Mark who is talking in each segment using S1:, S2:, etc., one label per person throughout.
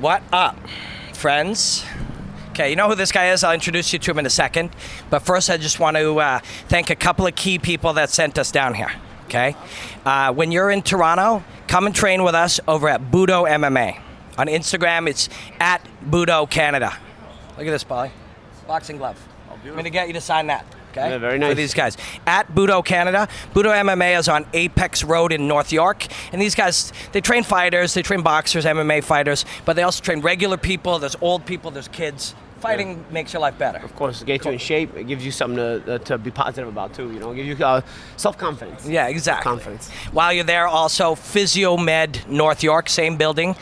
S1: What up, friends? Okay, you know who this guy is? I'll introduce you to him in a second. But first, I just want to thank a couple of key people that sent us down here, okay? When you're in Toronto, come and train with us over at Budo MMA. On Instagram, it's at Budo Canada. Look at this, Paulie. Boxing glove. I'm going to get you to sign that. Okay.
S2: Yeah, very nice.
S1: For these guys. At Budo Canada. Budo MMA is on Apex Road in North York. And these guys, they train fighters, they train boxers, MMA fighters, but they also train regular people. There's old people, there's kids. Fighting makes your life better.
S2: Of course, it gets you in shape. It gives you something to be positive about, too. You know, it gives you self-confidence.
S1: Yeah, exactly.
S2: Confidence.
S1: While you're there, also, PhysioMed North York, same building.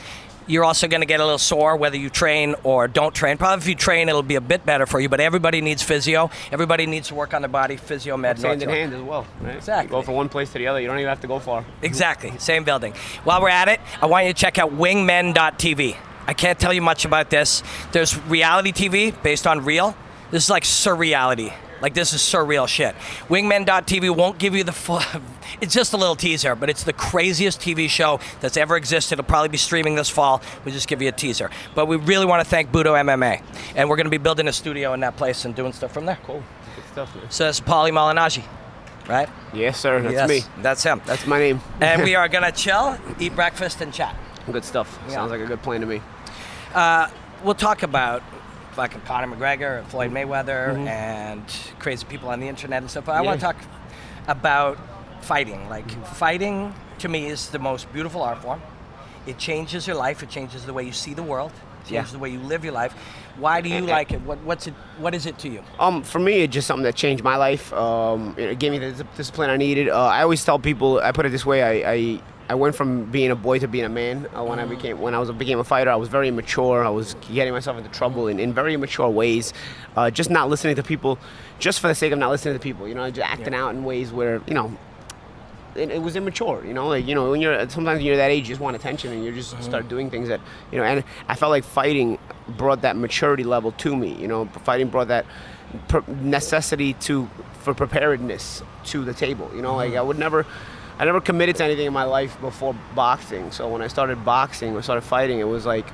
S1: You're also going to get a little sore whether you train or don't train. Probably if you train, it'll be a bit better for you, but everybody needs physio. Everybody needs to work on their body. PhysioMed North York.
S2: Hand in hand as well, right?
S1: Exactly.
S2: You go from one place to the other. You don't even have to go far.
S1: Exactly. Same building. While we're at it, I want you to check out wingmen.tv. I can't tell you much about this. There's reality TV based on real. This is like surreality. Like, this is surreal shit. Wingmen.tv won't give you the full... It's just a little teaser, but it's the craziest TV show that's ever existed. It'll probably be streaming this fall. We'll just give you a teaser. But we really want to thank Budo MMA. And we're going to be building a studio in that place and doing stuff from there.
S2: Cool. Good stuff, man.
S1: So it's Paulie Malignaggi, right?
S2: Yes, sir. That's me.
S1: That's him.
S2: That's my name.
S1: And we are going to chill, eat breakfast, and chat.
S2: Good stuff.
S1: Yeah.
S2: Sounds like a good plan to me.
S1: We'll talk about fucking Conor McGregor and Floyd Mayweather and crazy people on the internet and stuff. But I want to talk about fighting. Like, fighting to me is the most beautiful art form. It changes your life. It changes the way you see the world. It changes the way you live your life. Why do you like it? What is it to you?
S2: For me, it's just something that changed my life. It gave me the discipline I needed. I always tell people, I put it this way, I went from being a boy to being a man. When I became a fighter, I was very immature. I was getting myself into trouble in very immature ways. Just not listening to people, just for the sake of not listening to people. You know, just acting out in ways where, you know, it was immature. You know, like, you know, sometimes when you're that age, you just want attention and you just start doing things that, you know. And I felt like fighting brought that maturity level to me. You know, fighting brought that necessity for preparedness to the table. You know, like I never committed to anything in my life before boxing. So when I started boxing or started fighting, it was like,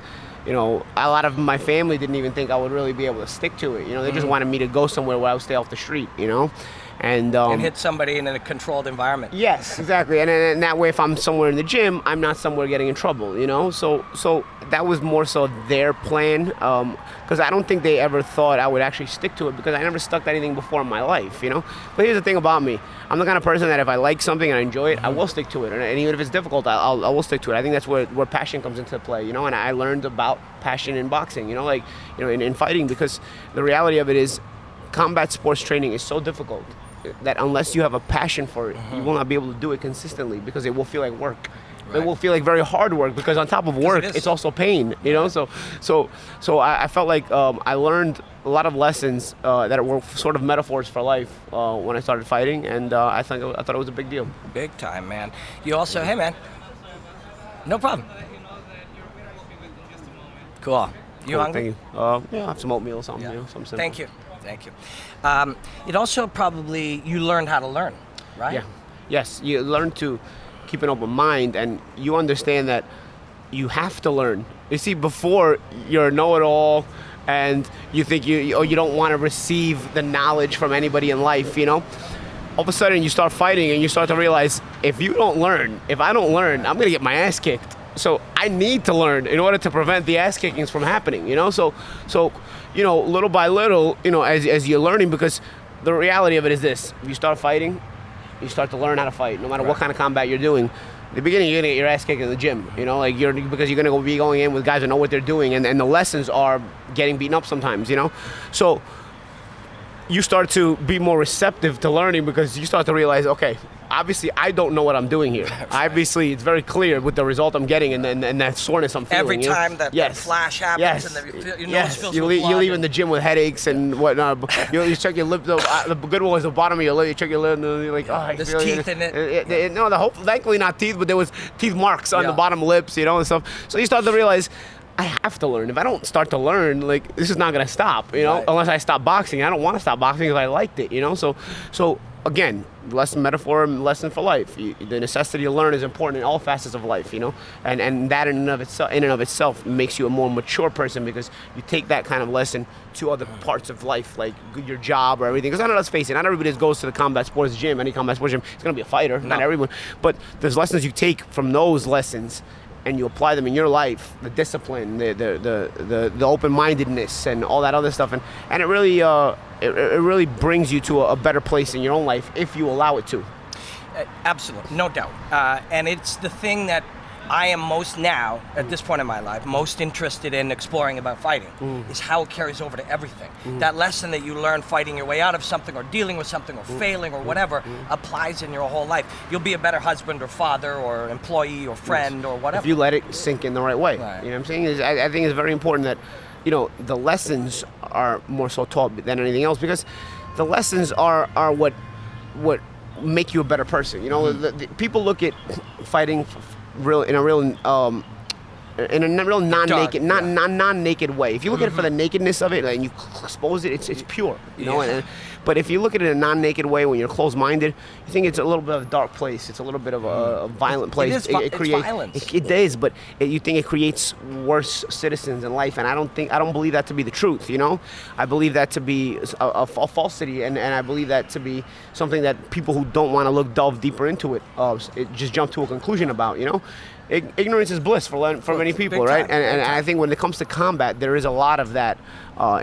S2: you know, a lot of my family didn't even think I would really be able to stick to it. You know, they just wanted me to go somewhere where I would stay off the streot, you know? And
S1: hit somebody in a controlled environment.
S2: Yes, exactly. And that way, if I'm somewhere in the gym, I'm not somewhere getting in trouble, you know? So that was more so their plan, because I don't think they ever thought I would actually stick to it, because I never stuck to anything before in my life, you know? But here's the thing about me. I'm the kind of person that if I like something and I enjoy it, I will stick to it. And even if it's difficult, I will stick to it. I think that's where passion comes into play, you know? And I learned about passion in boxing, you know, like, you know, in fighting, because the reality of it is combat sports training is so difficult that unless you have a passion for it, you will not be able to do it consistently, because it will feel like work. Right. It will feel like very hard work, because on top of work, it's also pain, you know? So I felt like I learned a lot of lessons that were sort of metaphors for life when I started fighting, and I thought it was a big deal.
S1: Big time, man. You also, hey, man. No problem. Cool. You hungry?
S2: Thank you. Yeah, I'll have some oatmeal or something, you know, something simple.
S1: Thank you. It also probably, you learned how to learn, right?
S2: Yeah. Yes, you learn to keep an open mind, and you understand that you have to learn. You see, before, you're a know-it-all, and you think you don't want to receive the knowledge from anybody in life, you know? All of a sudden, you start fighting, and you start to realize, if I don't learn, I'm going to get my ass kicked. So I need to learn in order to prevent the ass kickings from happening, you know? So you know, little by little, you know, as you're learning, because the reality of it is this: if you start fighting, you start to learn how to fight, no matter what kind of combat you're doing. In the beginning, you're gonna get your ass kicked in the gym, you know, like because you're gonna be going in with guys that know what they're doing, and the lessons are getting beaten up sometimes, you know. So you start to be more receptive to learning, because you start to realize, okay, obviously I don't know what I'm doing here. Obviously, it's very clear with the result I'm getting and that soreness I'm feeling.
S1: Every time that flash happens, and your nose fills with blood.
S2: You leave in the gym with headaches and whatnot. You check your lip. The good one is the bottom of your lip. You check your lip, and you're like,
S1: there's teeth in it.
S2: No, thankfully not teeth, but there was teeth marks on the bottom lips, you know, and stuff. So you start to realize, I have to learn. If I don't start to learn, like, this is not gonna stop, you know, unless I stop boxing. I don't want to stop boxing because I liked it, you know. So again, lesson metaphor, lesson for life. The necessity to learn is important in all facets of life, and that in and of itself makes you a more mature person, because you take that kind of lesson to other parts of life, like your job or everything. Because let's face it, not everybody that goes to the combat sports gym, any combat sports gym, is going to be a fighter. No. Not everyone, but there's lessons you take from those lessons, and you apply them in your life, the discipline, the open-mindedness, and all that other stuff, and it really brings you to a better place in your own life if you allow it to.
S1: Absolutely, no doubt. And it's the thing that I am most now, at this point in my life, most interested in exploring about fighting, is how it carries over to everything. That lesson that you learn fighting your way out of something, or dealing with something, or failing, or whatever, applies in your whole life. You'll be a better husband, or father, or employee, or friend, or whatever.
S2: If you let it sink in the right way.
S1: Right.
S2: You know what I'm saying? I think it's very important that, the lessons are more so taught than anything else, because the lessons are what make you a better person. The people look at fighting in a real non-naked, non-naked way. If you look at it for the nakedness of it and you expose it, it's pure. But if you look at it in a non-naked way, when you're closed-minded, you think it's a little bit of a dark place. It's a little bit of a violent place.
S1: It creates violence.
S2: It is, but you think it creates worse citizens in life, and I don't believe that to be the truth. I believe that to be a falsity, and I believe that to be something that people who don't want to delve deeper into it just jump to a conclusion about. Ignorance is bliss for many people, right? And I think when it comes to combat, there is a lot of that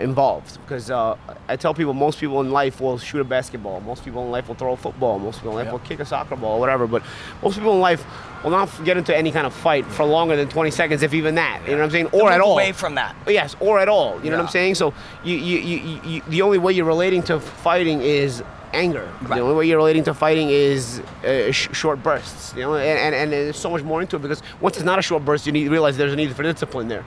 S2: involved, because I tell people, most people in life will shoot a basketball, most people in life will throw a football, most people in life will kick a soccer ball or whatever, but most people in life will not get into any kind of fight for longer than 20 seconds, if even that. You know what I'm saying? Or at all.
S1: Away from that.
S2: Yes, or at all. You know what I'm saying? So you the only way you're relating to fighting is anger. Right. The only way you're relating to fighting is short bursts, and there's so much more into it, because once it's not a short burst, you realize there's a need for discipline there,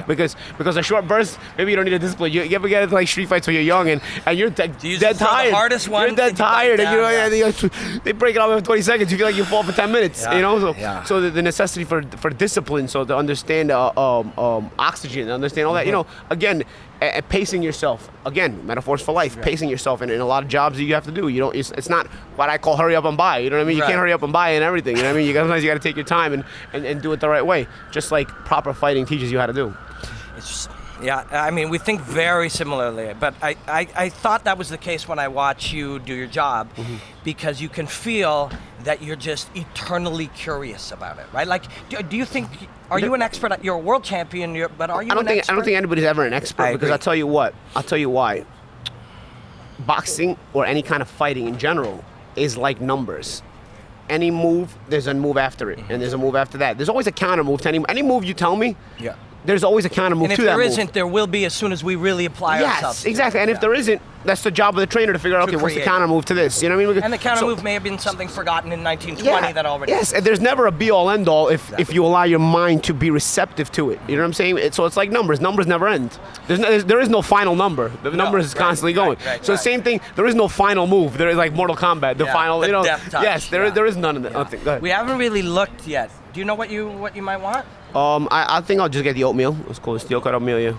S2: because a short burst, maybe you don't need a discipline. You ever get into like street fights when you're young and you're dead tired.
S1: The hardest one.
S2: You're dead tired, and they break it off in 20 seconds. You feel like you fall for 10 minutes, So the necessity for discipline, so to understand oxygen, understand all that, again. Pacing yourself, again, metaphors for life. Pacing yourself in a lot of jobs that you have to do. It's not what I call hurry up and buy. You know what I mean? You can't hurry up and buy and everything. You know what I mean? Sometimes you got to take your time and do it the right way, just like proper fighting teaches you how to do.
S1: I mean, we think very similarly, but I thought that was the case when I watch you do your job, because you can feel that you're just eternally curious about it, right? Like, do you think, are you an expert? You're a world champion, but are you an expert?
S2: I don't think anybody's ever an expert, because I'll tell you why. Boxing, or any kind of fighting in general, is like numbers. Any move, there's a move after it, and there's a move after that. There's always a counter move to any move you tell me. Yeah. There's always a counter move to that move.
S1: And if there isn't, there will be as soon as we really apply ourselves.
S2: Yes, exactly. And if there isn't, that's the job of the trainer to figure out, okay, what's the counter move to this? You know what I mean?
S1: And the counter move may have been something forgotten in 1920 that already.
S2: Yes, and there's never a be-all, end-all if you allow your mind to be receptive to it. You know what I'm saying? So it's like numbers. Numbers never end. There is no final number. The number is constantly going. So the same thing. There is no final move. There is like Mortal Kombat. The final.
S1: The death touch.
S2: Yes, there is none of that. Nothing. Go ahead.
S1: We haven't really looked yet. Do you know what you might want?
S2: I think I'll just get the oatmeal. It's called steel cut oatmeal, yeah.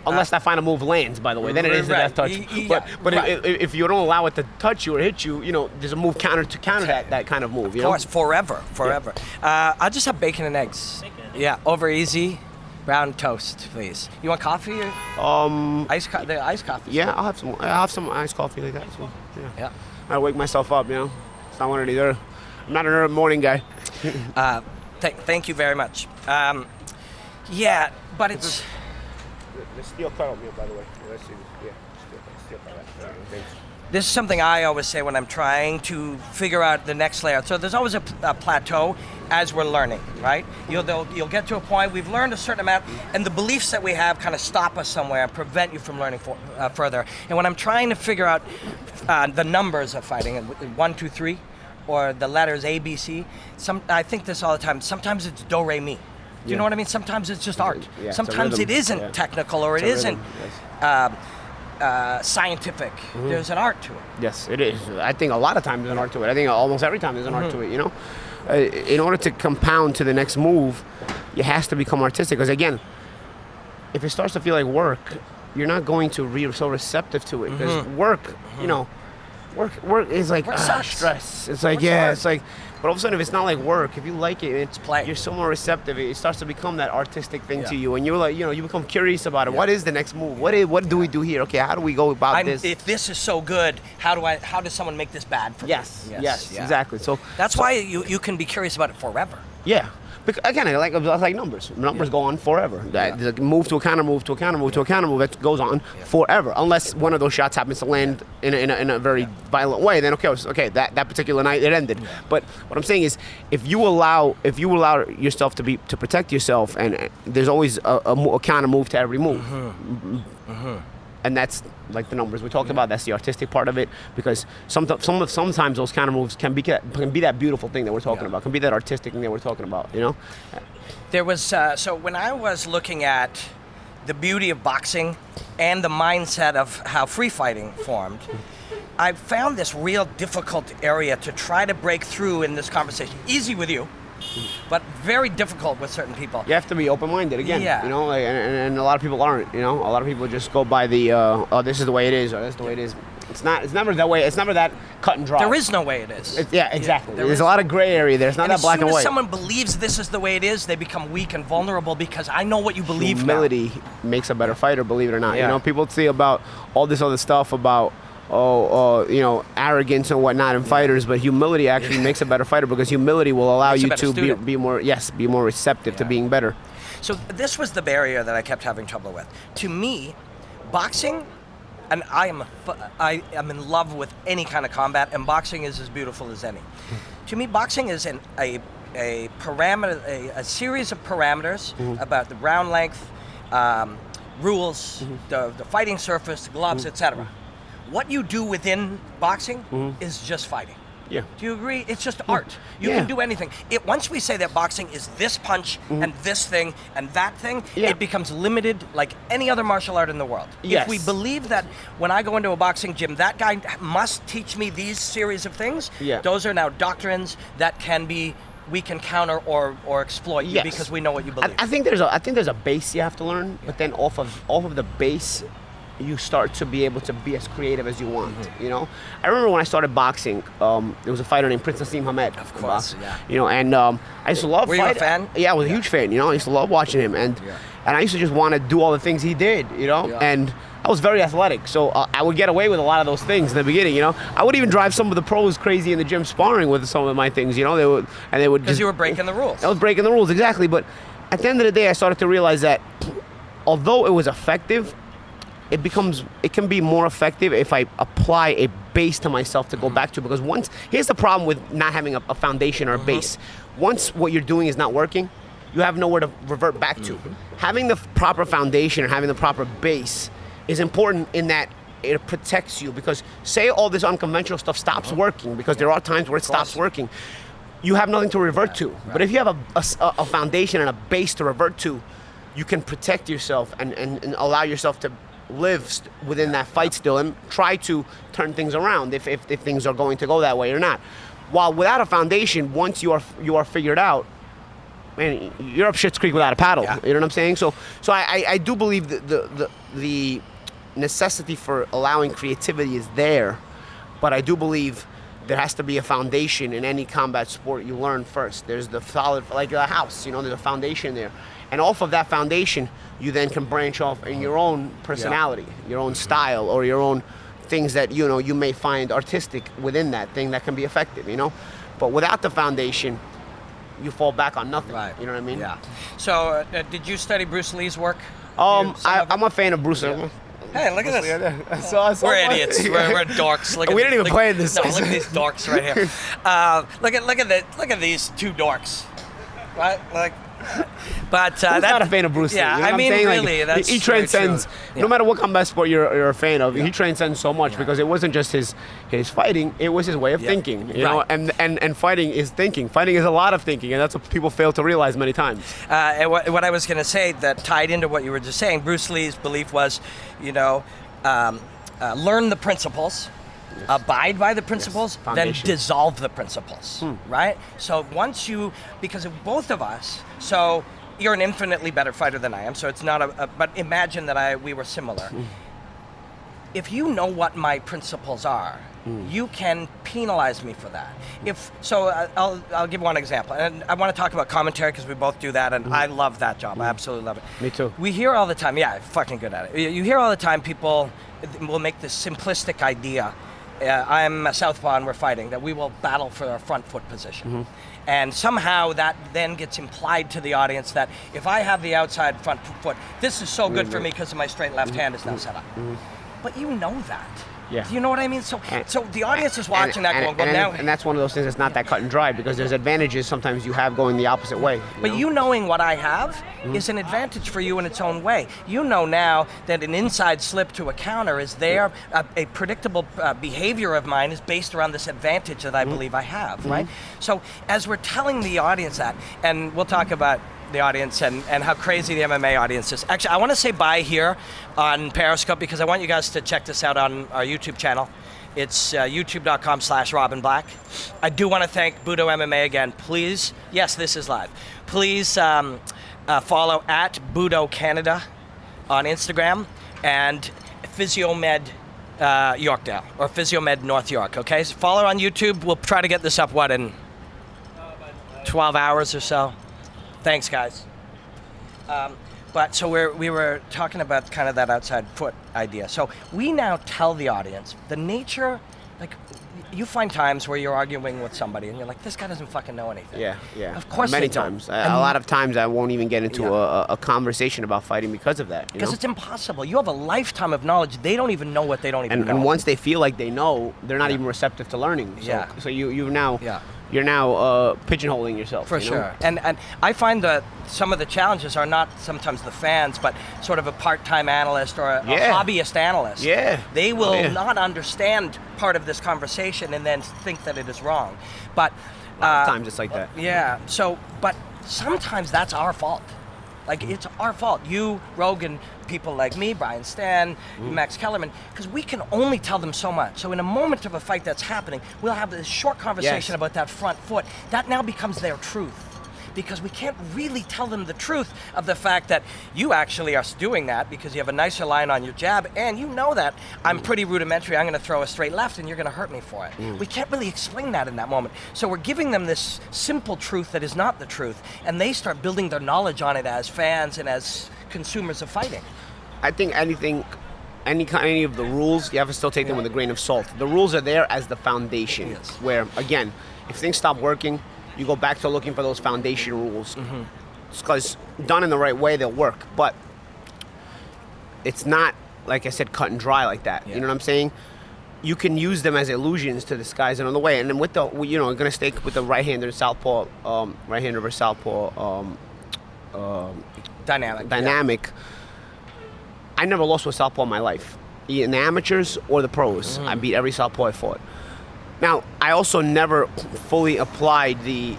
S2: Unless that final move lands, by the way, then it is the death touch. But if you don't allow it to touch you or hit you, there's a move counter that kind of move.
S1: Of course, forever. Yeah. I'll just have bacon and eggs. Yeah, over easy, brown toast, please. You want coffee? Or iced coffee.
S2: Yeah, I'll have some iced coffee like that. So, yeah. I wake myself up. It's not one of these. I'm not an early morning guy.
S1: Thank you very much. But it's.
S2: The steel cut oatmeal, by the way. Let's see. Yeah, steel cut.
S1: This is something I always say when I'm trying to figure out the next layer. So there's always a plateau as we're learning, right? You'll get to a point, we've learned a certain amount, and the beliefs that we have kind of stop us somewhere and prevent you from learning further. And when I'm trying to figure out the numbers of fighting, 1, 2, 3, or the letters A, B, C, I think this all the time. Sometimes it's do, re, mi. Do you know what I mean? Sometimes it's just art.
S2: Yeah,
S1: sometimes it isn't technical, or it isn't scientific. Mm-hmm. There's an art to it.
S2: Yes, it is. I think a lot of times there's an art to it. I think almost every time there's an art to it, In order to compound to the next move, it has to become artistic. Because again, if it starts to feel like work, you're not going to be so receptive to it. Because work, Work is like
S1: Work sucks.
S2: stress. It's like
S1: Work's hard.
S2: it's like. But all of a sudden, if it's not like work, if you like it,
S1: It's play.
S2: you're so more receptive. It starts to become that artistic thing
S1: Yeah.
S2: to you, and you're like, you become curious about it.
S1: Yeah.
S2: What is the next move? What do we do here? Okay, how do we go about this?
S1: If this is so good, how does someone make this bad for me?
S2: Yes,
S1: Yeah.
S2: exactly. So
S1: That's why you can be curious about it forever.
S2: yeah. Again, I like numbers. Numbers go on forever. That move to a counter move to a counter move to a counter move. That goes on forever, unless one of those shots happens to land in a very violent way. Then okay, that particular night it ended.
S1: Yeah.
S2: But what I'm saying is, if you allow yourself to protect yourself, and there's always a counter move to every move. And that's like the numbers we talked about. That's the artistic part of it, because sometimes those counter moves can be that beautiful thing that we're talking about. Can be that artistic thing that we're talking about.
S1: There was so when I was looking at the beauty of boxing and the mindset of how free fighting formed, I found this real difficult area to try to break through in this conversation. Easy with you, but very difficult with certain people.
S2: You have to be open-minded again.
S1: Yeah.
S2: And a lot of people aren't. A lot of people just go by the this is the way it is, or that's the way it is. It's never that way. It's never that cut and dry.
S1: There is no way it is.
S2: Exactly.
S1: There
S2: There's
S1: is
S2: a lot of gray area there. It's not that black and
S1: As soon
S2: white.
S1: as someone believes this is the way it is, they become weak and vulnerable because I know what you believe now.
S2: Humility makes a better fighter, believe it or not.
S1: Yeah.
S2: People say about all this other stuff about arrogance and whatnot in fighters, but humility actually makes a better fighter, because humility will allow
S1: Makes a
S2: you
S1: better
S2: to
S1: student.
S2: be more receptive to being better.
S1: So this was the barrier that I kept having trouble with. To me, boxing, and I am in love with any kind of combat, and boxing is as beautiful as any. To me, boxing is a series of parameters about the round length, rules, the fighting surface, the gloves, etc. What you do within boxing is just fighting.
S2: Yeah.
S1: Do you agree? It's just art. You
S2: Yeah.
S1: can do anything. Once we say that boxing is this punch and this thing and that thing, it becomes limited like any other martial art in the world.
S2: Yes.
S1: If we believe that when I go into a boxing gym, that guy must teach me these series of things, those are now doctrines that we can counter or exploit you because we know what you believe.
S2: I think there's a base you have to learn, but then off of the base, you start to be able to be as creative as you want. I remember when I started boxing, there was a fighter named Prince Nassim Hamed.
S1: Of course,
S2: And I used to love.
S1: Were you a fan?
S2: Yeah, I was a huge fan. I used to love watching him, and I used to just want to do all the things he did. And I was very athletic, so I would get away with a lot of those things in the beginning. I would even drive some of the pros crazy in the gym sparring with some of my things. They would
S1: because you were breaking the rules.
S2: I was breaking the rules, exactly. But at the end of the day, I started to realize that although it was effective, it can be more effective if I apply a base to myself to go back to. Because here's the problem with not having a foundation or a base. Once what you're doing is not working, you have nowhere to revert back to. Having the proper foundation and having the proper base is important in that it protects you. Because say all this unconventional stuff stops working, because there are times where it stops working, you have nothing to revert to. But if you have a foundation and a base to revert to, you can protect yourself and allow yourself to live within that fight still and try to turn things around if things are going to go that way or not. While without a foundation, once you are figured out, man, you're up Schitt's Creek without a paddle.
S1: Yeah.
S2: You know what I'm saying? So I do believe that the necessity for allowing creativity is there, but I do believe there has to be a foundation in any combat sport. You learn first. There's the solid, like a house, there's a foundation there. And off of that foundation, you then can branch off in your own personality, your own style, or your own things that, you may find artistic within that thing that can be effective, But without the foundation, you fall back on nothing.
S1: Right.
S2: You know what I mean?
S1: Yeah. So, did you study Bruce Lee's work?
S2: I'm a fan of Bruce.
S1: Yeah. Hey, look at this.
S2: So
S1: We're idiots. We're dorks.
S2: We didn't even play this.
S1: No, look at these dorks right here. Look at these two dorks. Right? But
S2: Who's not a fan of Bruce Lee?
S1: Yeah,
S2: You know what
S1: I mean,
S2: I'm saying?
S1: really, that's
S2: he
S1: very
S2: transcends.
S1: true.
S2: No matter what combat sport you're a fan of, he transcends so much because it wasn't just his fighting; it was his way of thinking. You know, and fighting is thinking. Fighting is a lot of thinking, and that's what people fail to realize many times.
S1: And what I was going to say that tied into what you were just saying, Bruce Lee's belief was, learn the principles. Abide by the principles, then dissolve the principles, right? So because of both of us, so you're an infinitely better fighter than I am, so it's not but imagine that we were similar. if you know what my principles are, you can penalize me for that. I'll give one example, and I want to talk about commentary because we both do that, and I love that job. I absolutely love it.
S2: Me too.
S1: We hear all the time, I'm fucking good at it. You hear all the time people will make this simplistic idea. I'm a southpaw and we're fighting, that we will battle for our front foot position. And somehow that then gets implied to the audience that if I have the outside front foot, this is so good for me because my straight left hand is now set up. But you know that.
S2: Yeah.
S1: Do you know what I mean? So the audience is watching that going, well, now...
S2: And that's one of those things that's not that cut and dry, because there's advantages sometimes you have going the opposite way.
S1: But you knowing what I have is an advantage for you in its own way. You know now that an inside slip to a counter is there, a predictable behavior of mine is based around this advantage that I believe I have, right? So as we're telling the audience that, and we'll talk about the audience and how crazy the MMA audience is. Actually, I want to say bye here on Periscope because I want you guys to check this out on our YouTube channel. It's youtube.com/Robin Black. I do want to thank Budo MMA again. Please, yes, this is live. Please follow at Budo Canada on Instagram and Physiomed Yorkdale or Physiomed North York. Okay, so follow on YouTube. We'll try to get this up in 12 hours or so. Thanks, guys. But so we were talking about kind of that outside foot idea. So we now tell the audience the nature, like you find times where you're arguing with somebody and you're like, this guy doesn't fucking know anything.
S2: Yeah.
S1: Of course
S2: Many
S1: they don't.
S2: times. A lot of times I won't even get into a conversation about fighting because of that.
S1: Because it's impossible. You have a lifetime of knowledge. They don't even know what they don't even know.
S2: And once they feel like they know, they're not even receptive to learning. So you now... You're now pigeonholing yourself.
S1: For sure. And I find that some of the challenges are not sometimes the fans, but sort of a part-time analyst or a hobbyist analyst.
S2: Yeah.
S1: They will not understand part of this conversation and then think that it is wrong. But
S2: a lot of times it's like that.
S1: Yeah. So, but sometimes that's our fault. Like, it's our fault. You, Rogan, people like me, Brian Stan, Max Kellerman, because we can only tell them so much. So in a moment of a fight that's happening, we'll have this short conversation about that front foot. That now becomes their truth. Because we can't really tell them the truth of the fact that you actually are doing that because you have a nicer line on your jab, and you know that I'm pretty rudimentary, I'm going to throw a straight left and you're going to hurt me for it. We can't really explain that in that moment. So we're giving them this simple truth that is not the truth, and they start building their knowledge on it as fans and as consumers of fighting.
S2: I think any of the rules, you have to still take them with a grain of salt. The rules are there as the foundation, where, again, if things stop working, you go back to looking for those foundation rules. Because done in the right way, they'll work. But it's not, like I said, cut and dry like that. You know what I'm saying? You can use them as illusions to disguise another way. And then with the, you're going to stick with the right-hander southpaw, right-hander versus southpaw dynamic. I never lost with southpaw in my life, in the amateurs or the pros. I beat every southpaw I fought. Now, I also never fully applied the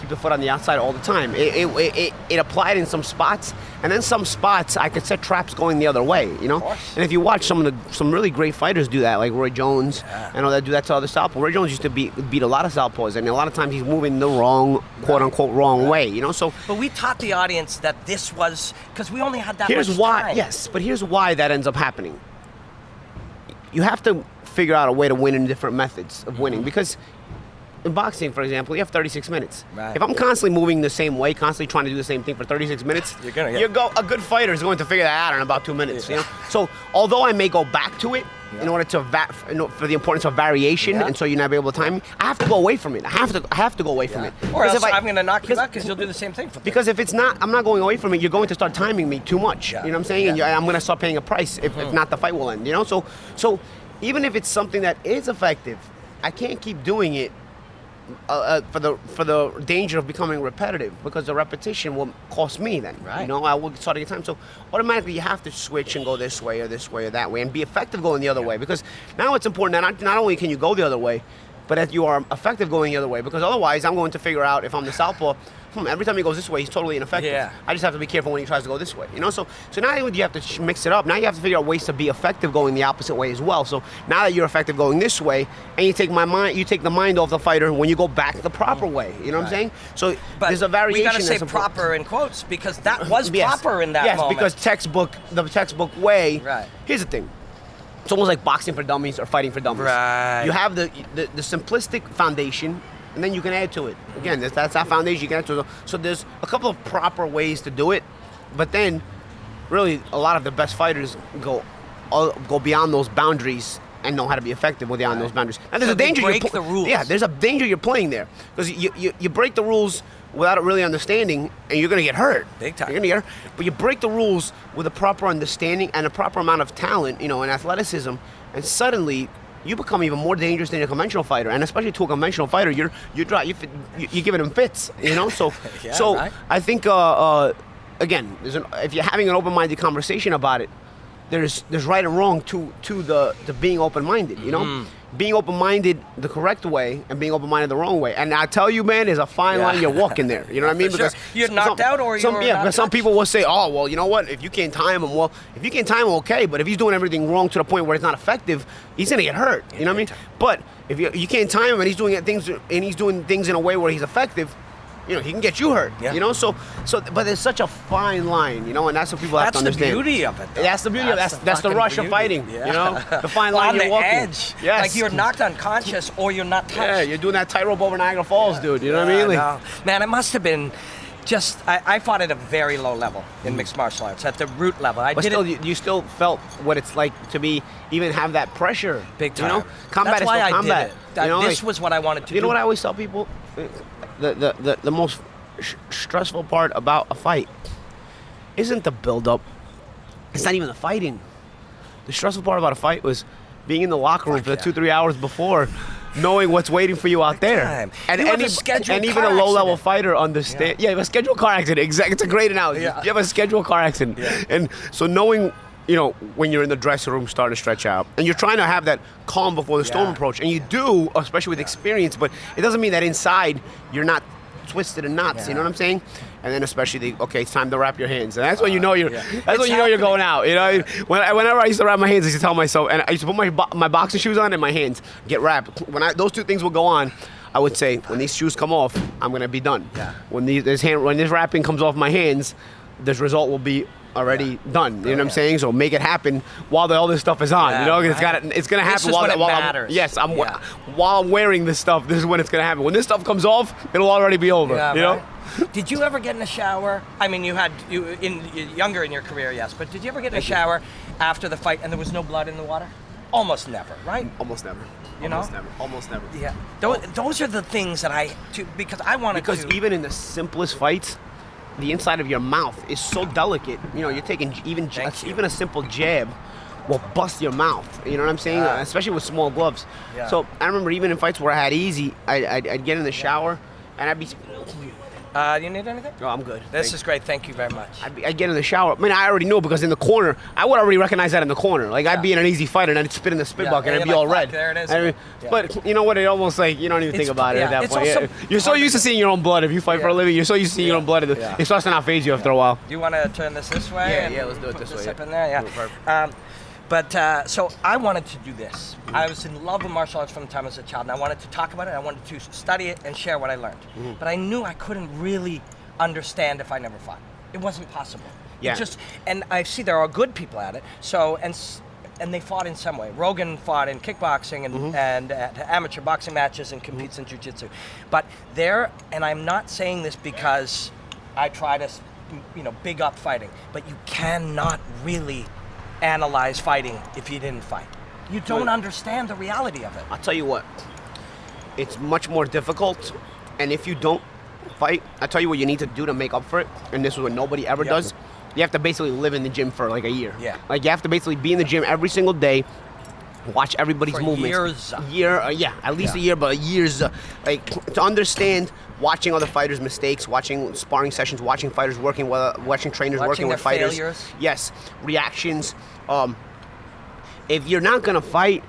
S2: keep the foot on the outside all the time. It applied in some spots, and then some spots I could set traps going the other way, you know? And if you watch some really great fighters do that, like Roy Jones, and all that, do that to other southpaws. Roy Jones used to beat a lot of southpaws, and a lot of times he's moving the wrong, quote-unquote, wrong way, you know? So,
S1: but we taught the audience that this was, because we only had that
S2: much
S1: time.
S2: Yes, but here's why that ends up happening. You have to figure out a way to win in different methods of winning, because in boxing, for example, you have 36 minutes. If I'm constantly moving the same way, constantly trying to do the same thing for 36 minutes, a good fighter is going to figure that out in about 2 minutes. You know? So although I may go back to it in order to for the importance of variation, and so you're not able to time me, I have to go away from it. I have to go away from it.
S1: Or else I'm going to knock you out because you'll do the same thing for me.
S2: Because if it's not, I'm not going away from it, you're going to start timing me too much. You know what I'm saying? And I'm going to start paying a price if not, the fight will end. You know? So even if it's something that is effective, I can't keep doing it for the danger of becoming repetitive, because the repetition will cost me then. You know, I will start to get time. So automatically you have to switch and go this way or that way and be effective going the other way, because now it's important that not only can you go the other way, but that you are effective going the other way, because otherwise I'm going to figure out, if I'm the southpaw, every time he goes this way, he's totally ineffective. I just have to be careful when he tries to go this way, you know? So now you have to mix it up. Now you have to figure out ways to be effective going the opposite way as well. So now that you're effective going this way, and you take the mind off the fighter when you go back the proper way, you know what I'm saying? So
S1: but
S2: there's a variation.
S1: We got to say proper in quotes, because that was proper in that moment.
S2: Yes, because the textbook way. Here's the thing. it's almost like boxing for dummies or fighting for dummies.
S1: Right.
S2: You have the simplistic foundation, and then you can add to it. Again, that's that foundation you can add to it. So there's a couple of proper ways to do it, but then really a lot of the best fighters go beyond those boundaries and know how to be effective within those boundaries. And there's a danger.
S1: Break the rules.
S2: Yeah, there's a danger you're playing there because you break the rules without it really understanding, and you're gonna get hurt.
S1: Big time.
S2: You're gonna get hurt. But you break the rules with a proper understanding and a proper amount of talent, and athleticism, and suddenly you become even more dangerous than a conventional fighter. And especially to a conventional fighter, you're giving him fits. So
S1: Yeah,
S2: so
S1: right.
S2: I think again, if you're having an open-minded conversation about it, there's right and wrong to the being open-minded, Being open-minded the correct way and being open-minded the wrong way. And I tell you, man, there's a fine line you're walking there. You know what I mean?
S1: For sure. You're knocked out or you're
S2: because some people will say, oh, well, you know what? If you can't time him, if you can't time him, okay. But if he's doing everything wrong to the point where it's not effective, he's going to get hurt. You know what I mean? But if you can't time him and he's doing things in a way where he's effective, he can get you hurt.
S1: Yeah.
S2: But there's such a fine line, and that's what people have to understand.
S1: That's the beauty of it, though.
S2: That's the beauty of it. That's the rush of fighting. The fine line
S1: on
S2: you're
S1: the
S2: walking.
S1: edge.
S2: Yes.
S1: Like you're knocked unconscious or you're not touched.
S2: Yeah, you're doing that tightrope over Niagara Falls, dude. You know what I mean?
S1: No. Man, it must have been just. I fought at a very low level in mixed martial arts, at the root level.
S2: But still, you still felt what it's like to even have that pressure.
S1: Big time.
S2: Combat
S1: That's why
S2: is still
S1: I
S2: combat.
S1: did it. This was what I wanted to do.
S2: You know what I always tell people? The most stressful part about a fight isn't the build-up. It's not even the fighting. The stressful part about a fight was being in the locker room for the 2-3 hours before, knowing what's waiting for you out there. And even a low-level fighter understand. Yeah, you have a scheduled car accident. Exactly. It's a great analogy.
S1: Yeah.
S2: You have a scheduled car accident, and so knowing. When you're in the dressing room starting to stretch out, and you're trying to have that calm before the storm approach, and you do, especially with experience, but it doesn't mean that inside you're not twisted in knots. You know what I'm saying? And then especially it's time to wrap your hands, and that's when you're going out. Whenever I used to wrap my hands, I used to tell myself, and I used to put my boxing shoes on and my hands get wrapped. When those two things will go on, I would say when these shoes come off, I'm gonna be done.
S1: Yeah.
S2: When this wrapping comes off my hands, this result will be already done. You know what I'm saying? So make it happen while all this stuff is on. It's gonna happen
S1: while
S2: it
S1: matters.
S2: While I'm wearing this stuff. This is when it's gonna happen. When this stuff comes off, it'll already be over.
S1: Right. Did you ever get in a shower? I mean, younger in your career, yes, but did you ever get in a shower after the fight and there was no blood in the water? Almost never, right?
S2: Almost never. Almost never.
S1: Yeah. Those are the things that because
S2: even in the simplest fights, the inside of your mouth is so delicate. You're taking even a simple jab will bust your mouth. You know what I'm saying? Especially with small gloves. Yeah. So I remember even in fights where I had easy, I'd get in the shower and I'd be.
S1: You need anything?
S2: Oh, I'm good.
S1: This is great. Thank you very much.
S2: I'd get in the shower. I mean, I already knew because in the corner, I would already recognize that in the corner. Like I'd be in an easy fight and I'd spit in the spit bucket and it'd be all red.
S1: There it is.
S2: But you know what? It almost you don't even think about it at that point. You're so used to seeing your own blood. If you fight for a living, you're so used to seeing your own blood. It starts to not phase you after a while.
S1: Do you want to turn this way?
S2: Yeah, let's do it this way.
S1: Up in there, yeah. But so I wanted to do this. I was in love with martial arts from the time I was a child, and I wanted to talk about it. I wanted to study it and share what I learned. But I knew I couldn't really understand if I never fought. It wasn't possible.
S2: Yeah.
S1: And I see there are good people at it. So and they fought in some way. Rogan fought in kickboxing and at amateur boxing matches and competes in jiu-jitsu. But and I'm not saying this because I try to, big up fighting, but you cannot really analyze fighting if you didn't fight. You don't understand the reality of it.
S2: I'll tell you what, it's much more difficult, and if you don't fight, I'll tell you what you need to do to make up for it, and this is what nobody ever does. You have to basically live in the gym for like a year.
S1: Yeah.
S2: Like you have to basically be in the gym every single day, watch everybody's
S1: for
S2: movements.
S1: Years.
S2: At least a year, but years. To understand watching other fighters' mistakes, watching sparring sessions, watching fighters working, watching trainers working with fighters.
S1: Failures.
S2: Yes, reactions. If you're not gonna fight,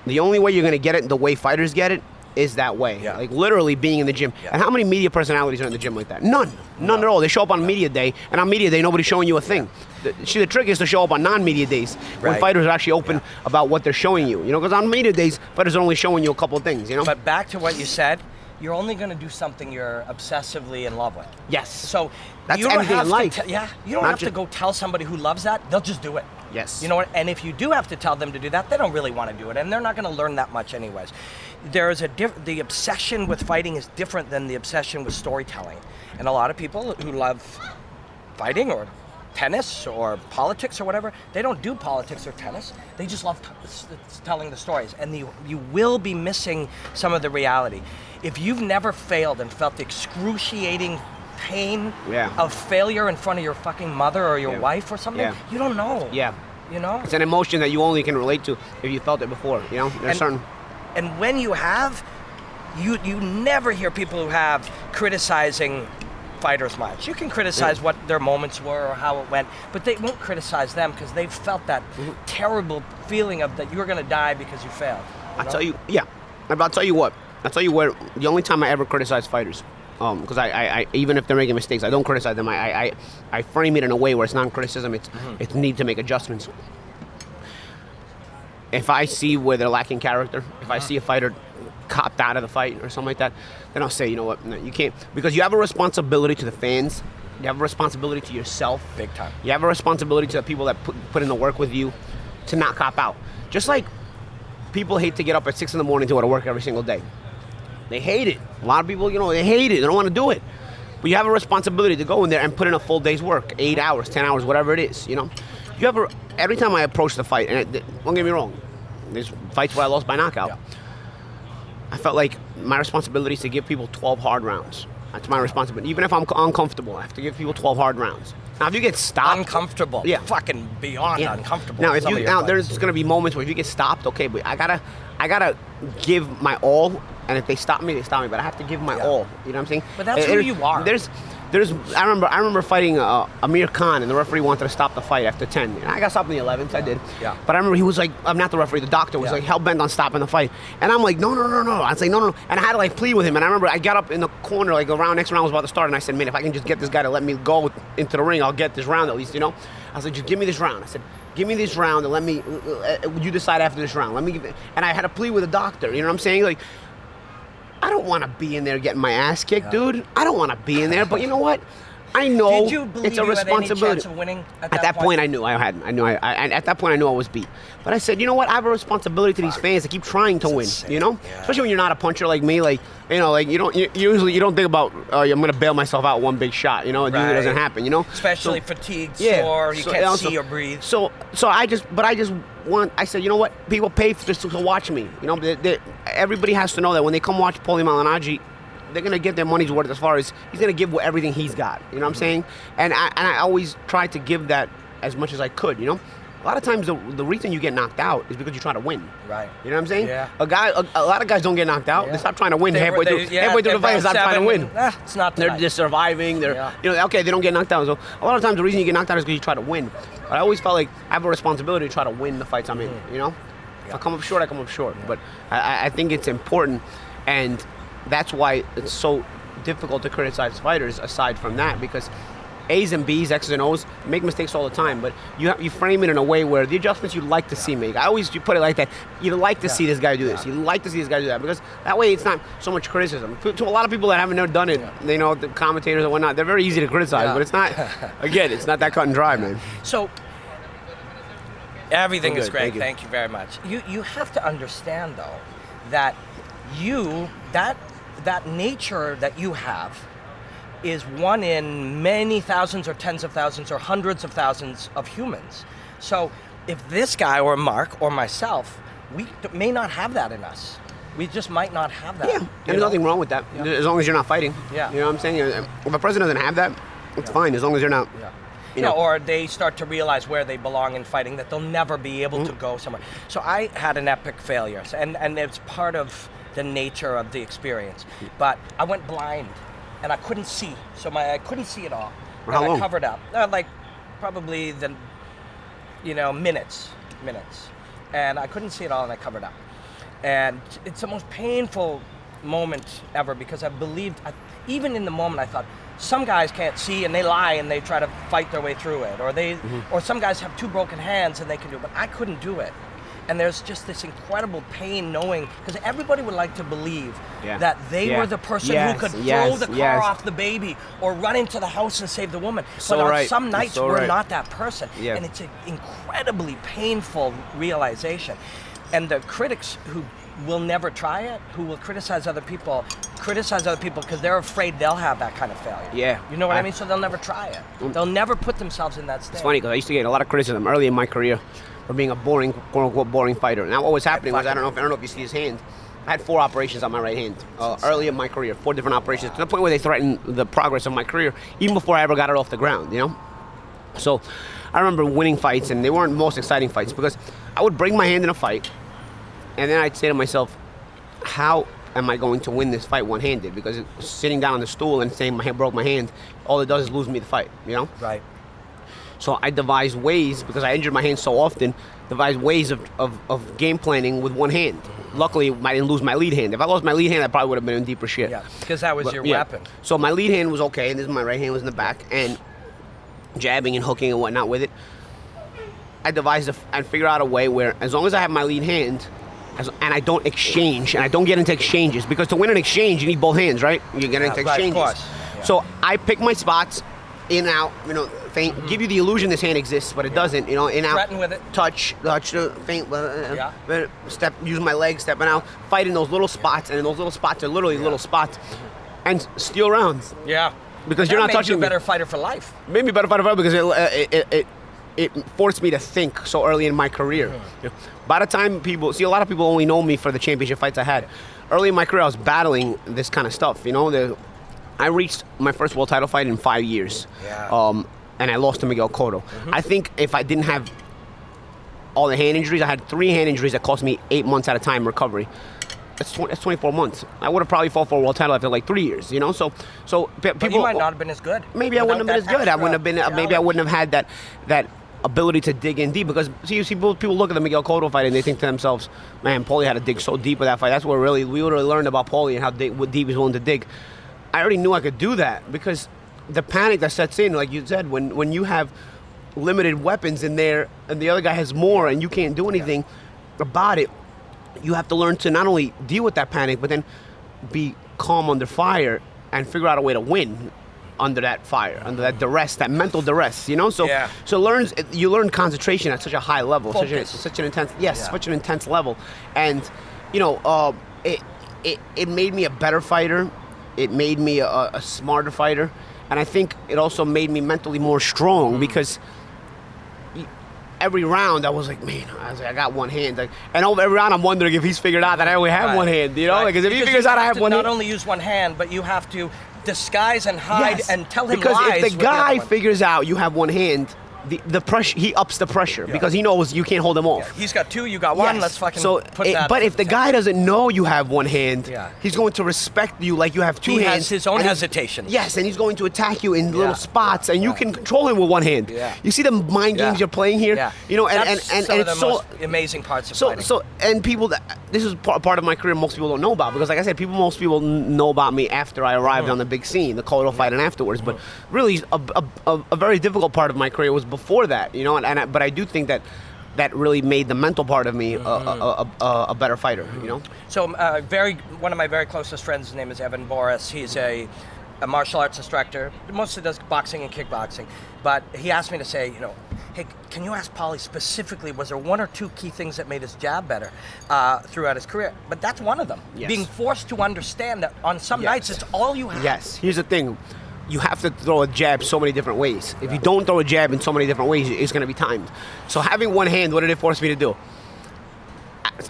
S2: the only way you're gonna get it the way fighters get it is that way.
S1: Yeah.
S2: Like literally being in the gym.
S1: Yeah.
S2: And how many media personalities are in the gym like that? None at all. They show up on media day, and on media day nobody's showing you a thing. The trick is to show up on non-media days when fighters are actually open about what they're showing you. Because on media days, fighters are only showing you a couple of things.
S1: But back to what you said, you're only going to do something you're obsessively in love with.
S2: Yes.
S1: So
S2: that's
S1: you don't
S2: everything
S1: have
S2: in life.
S1: you don't have to go tell somebody who loves that. They'll just do it.
S2: Yes.
S1: You know what? And if you do have to tell them to do that, they don't really want to do it, and they're not going to learn that much anyways. There is the obsession with fighting is different than the obsession with storytelling, and a lot of people who love fighting or tennis or politics or whatever, they don't do politics or tennis. They just love telling the stories, and you will be missing some of the reality. If you've never failed and felt the excruciating pain of failure in front of your fucking mother or your wife or something, you don't know.
S2: Yeah.
S1: You know?
S2: It's an emotion that you only can relate to if you felt it before, you know? There's certain...
S1: And when you have, you never hear people who have criticizing fighters much. You can criticize what their moments were or how it went, but they won't criticize them because they've felt that terrible feeling of that you're going to die because you failed.
S2: I'll tell you what. I'll tell you where the only time I ever criticize fighters, because I even if they're making mistakes, I don't criticize them. I frame it in a way where it's not criticism. It's need to make adjustments. If I see where they're lacking character, if I see a fighter copped out of the fight or something like that, then I'll say, you know what, no, you can't, because you have a responsibility to the fans, you have a responsibility to yourself,
S1: big time.
S2: You have a responsibility to the people that put in the work with you to not cop out. Just like people hate to get up at 6 a.m. to go to work every single day. They hate it. A lot of people, you know, they hate it. They don't want to do it. But you have a responsibility to go in there and put in a full day's work, 8 hours, 10 hours, whatever it is, you know. You have every time I approach the fight, and don't get me wrong, there's fights where I lost by knockout. Yeah. I felt like my responsibility is to give people 12 hard rounds. That's my responsibility. Even if I'm uncomfortable, I have to give people 12 hard rounds. Now, if you get stopped...
S1: Uncomfortable.
S2: Yeah.
S1: Fucking beyond uncomfortable.
S2: Now, there's going to be moments where if you get stopped, okay, but I gotta give my all, and if they stop me, they stop me, but I have to give my all. You know what I'm saying?
S1: But that's who you are.
S2: I remember fighting Amir Khan, and the referee wanted to stop the fight after 10. And I got stopped in the 11th, I did.
S1: Yeah.
S2: But I remember he was like, I'm not the referee, the doctor was like hell-bent on stopping the fight. And I'm like, no. I was like, no. And I had to like plead with him. And I remember I got up in the corner, like next round was about to start, and I said, man, if I can just get this guy to let me go into the ring, I'll get this round at least, you know? I was like, just give me this round. I said, give me this round and let me, you decide after this round. And I had to plead with the doctor, you know what I'm saying? Like, I don't want to be in there getting my ass kicked, dude. I don't want to be in there, but you know what? I know
S1: Did you believe
S2: it's a
S1: you
S2: responsibility.
S1: Had any chance of winning at
S2: that point, I knew I had. At that point, I knew I was beat. But I said, you know what? I have a responsibility to these fans to keep trying to win. You know, especially when you're not a puncher like me. Like, you know, like you usually don't think about I'm gonna bail myself out one big shot. You know, it usually doesn't happen. You know,
S1: especially fatigued, sore, you can't see or breathe.
S2: So I said, you know what? People pay just to watch me. You know, everybody has to know that when they come watch Paulie Malignaggi, they're going to get their money's worth as far as he's going to give everything he's got. You know what I'm saying? And I always tried to give that as much as I could, you know? A lot of times the reason you get knocked out is because you try to win.
S1: Right.
S2: You know what I'm saying?
S1: Yeah.
S2: A lot of guys don't get knocked out. Yeah. They stop trying to win halfway through the fight. They stop trying to win.
S1: It's not tonight.
S2: They're just surviving. You know, okay, they don't get knocked out. So a lot of times the reason you get knocked out is because you try to win. But I always felt like I have a responsibility to try to win the fights I'm in, you know? If I come up short, I come up short. Yeah. But I think it's important, and that's why it's so difficult to criticize fighters aside from that, because A's and B's, X's and O's make mistakes all the time, but you frame it in a way where the adjustments you'd like to see make. You put it like that. You'd like to see this guy do this. You'd like to see this guy do that, because that way it's not so much criticism. To a lot of people that haven't never done it, they know the commentators and whatnot, they're very easy to criticize, but it's not, again, it's not that cut and dry, man.
S1: So everything is great. Thank you very much. You have to understand, though, that that nature that you have is one in many thousands or tens of thousands or hundreds of thousands of humans. So if this guy or Mark or myself, we may not have that in us. We just might not have that.
S2: Yeah, there's nothing wrong with that, as long as you're not fighting.
S1: Yeah.
S2: You know what I'm saying? If a person doesn't have that, it's fine, as long as you're not.
S1: Yeah. You know, or they start to realize where they belong in fighting, that they'll never be able to go somewhere. So I had an epic failure, and it's part of the nature of the experience. But I went blind, and I couldn't see. So I couldn't see it all.
S2: How long?
S1: I covered up, like probably minutes. And I couldn't see it all, and I covered up. And it's the most painful moment ever, because I believed, even in the moment, I thought, some guys can't see and they lie and they try to fight their way through it, or or some guys have two broken hands and they can do it, but I couldn't do it. And there's just this incredible pain knowing, because everybody would like to believe that they were the person who could throw the car off the baby or run into the house and save the woman.
S2: So
S1: but on
S2: right.
S1: some nights,
S2: So
S1: we're
S2: right.
S1: not that person. Yeah. And it's an incredibly painful realization. And the critics who will never try it, who will criticize other people because they're afraid they'll have that kind of failure.
S2: Yeah.
S1: You know what I mean? So they'll never try it. They'll never put themselves in that state.
S2: It's funny because I used to get a lot of criticism early in my career for being a boring, quote unquote, boring fighter. Now what was happening was, I don't know if you see his hand. I had 4 operations on my right hand early in my career, 4 different operations, to the point where they threatened the progress of my career, even before I ever got it off the ground, you know? So I remember winning fights, and they weren't the most exciting fights, because I would bring my hand in a fight, and then I'd say to myself, how am I going to win this fight one-handed? Because sitting down on the stool and saying my hand broke my hand, all it does is lose me the fight, you know?
S1: Right.
S2: So I devised ways, because I injured my hand so often, devised ways of game planning with one hand. Luckily, I didn't lose my lead hand. If I lost my lead hand, I probably would have been in deeper shit.
S1: Yeah, because that was your weapon.
S2: So my lead hand was okay, and this is my right hand was in the back, and jabbing and hooking and whatnot with it. I devised and figure out a way where, as long as I have my lead hand, and I don't exchange, and I don't get into exchanges, because to win an exchange, you need both hands, right? You get into exchanges.
S1: Right, of course. Yeah.
S2: So I pick my spots, in, out, you know, feint, give you the illusion this hand exists, but it doesn't, you know, in, out.
S1: Threaten with it.
S2: Touch, feint, step, use my legs, stepping out, fight in those little spots, and those little spots are literally little spots, and steal rounds.
S1: Yeah.
S2: Because you're not touching
S1: me. Made you a better fighter for life.
S2: Made me a better fighter for life because it forced me to think so early in my career. You know, by the time a lot of people only know me for the championship fights I had. Early in my career, I was battling this kind of stuff. You know, I reached my first world title fight in 5 years.
S1: Yeah.
S2: And I lost to Miguel Cotto. I think if I didn't have all the hand injuries, I had 3 hand injuries that cost me 8 months at a time recovery. That's 24 months. I would have probably fought for a world title after like 3 years, you know. So people.
S1: But you might not have been as good.
S2: Maybe I wouldn't have been as good. I wouldn't have been. Maybe I wouldn't have had that ability to dig in deep, because see people look at the Miguel Cotto fight and they think to themselves, man, Paulie had to dig so deep with that fight. That's where we really learned about Paulie and how deep he's willing to dig. I already knew I could do that, because the panic that sets in, like you said, when you have limited weapons in there and the other guy has more and you can't do anything about it, you have to learn to not only deal with that panic, but then be calm under fire and figure out a way to win under that fire, under that duress, that mental duress, you know. So you learn concentration at such a high level, such an intense level, and you know, it made me a better fighter. It made me a smarter fighter, and I think it also made me mentally more strong, because every round I was like, man, I got one hand, and over every round I'm wondering if he's figured out that I only have one hand, you know, because if he figures out I have one hand,
S1: not only use one hand, but you have to disguise and hide and tell him
S2: because
S1: lies.
S2: If the guy figures out you have one hand, the pressure, he ups the pressure, because he knows you can't hold him off.
S1: He's got 2, you got 1. Let's fucking put that.
S2: But if the guy doesn't know you have one hand, he's going to respect you like you have 2 hands.
S1: He has his own hesitation.
S2: Yes, and he's going to attack you in little spots, and you can control him with one hand. You see the mind games you're playing here? You know, and it's so
S1: most amazing parts of fighting.
S2: So people, this is part of my career most people don't know about, because like I said, most people know about me after I arrived on the big scene, the Cotto fight and afterwards. But really, a very difficult part of my career was before that, you know, but I do think that really made the mental part of me a better fighter, you know.
S1: So one of my very closest friends, his name is Evan Boris. He's a martial arts instructor, mostly does boxing and kickboxing, but he asked me to say, you know, hey, can you ask Paulie specifically, was there 1 or 2 key things that made his jab better throughout his career? But that's one of them. Yes. Being forced to understand that on some nights it's all you have.
S2: Yes, here's the thing. You have to throw a jab so many different ways. If you don't throw a jab in so many different ways, it's going to be timed. So having one hand, what did it force me to do?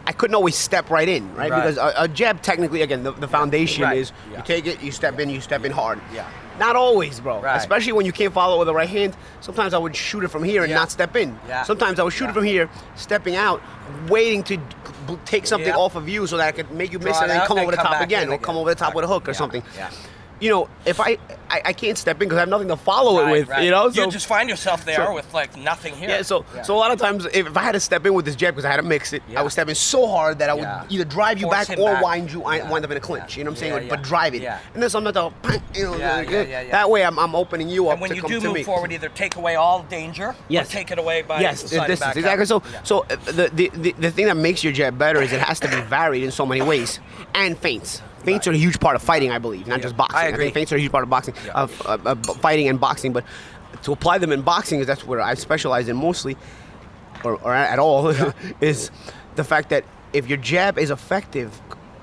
S2: I couldn't always step right in, right? Because a jab, technically, again, the foundation is you take it, you step in hard. Not always, bro. Especially when you can't follow with the right hand. Sometimes I would shoot it from here and not step in. Sometimes I would shoot it from here, stepping out, waiting to take something off of you so that I could make you miss it and then come over the top again, or come over the top with a hook or something. if I can't step in because I have nothing to follow it with,
S1: So you just find yourself there with like nothing here.
S2: Yeah, so a lot of times if I had to step in with this jab because I had to mix it, I would step in so hard that I would either drive you
S1: Force
S2: back
S1: him
S2: or
S1: back.
S2: wind up in a clinch. You know what I'm saying? But drive it.
S1: Yeah.
S2: And then sometimes I'll, that way I'm opening you up
S1: And when
S2: to
S1: you
S2: come
S1: do
S2: to
S1: move
S2: me.
S1: forward, either take away all danger or take it away by sliding
S2: distance,
S1: back
S2: exactly.
S1: out.
S2: So the thing that makes your jab better is it has to be varied in so many ways, and feints. Feints are a huge part of fighting, I believe, not just boxing.
S1: I agree.
S2: think feints are a huge part of boxing, of fighting and boxing. But to apply them in boxing, is that's where I specialize in mostly, or at all, is the fact that if your jab is effective,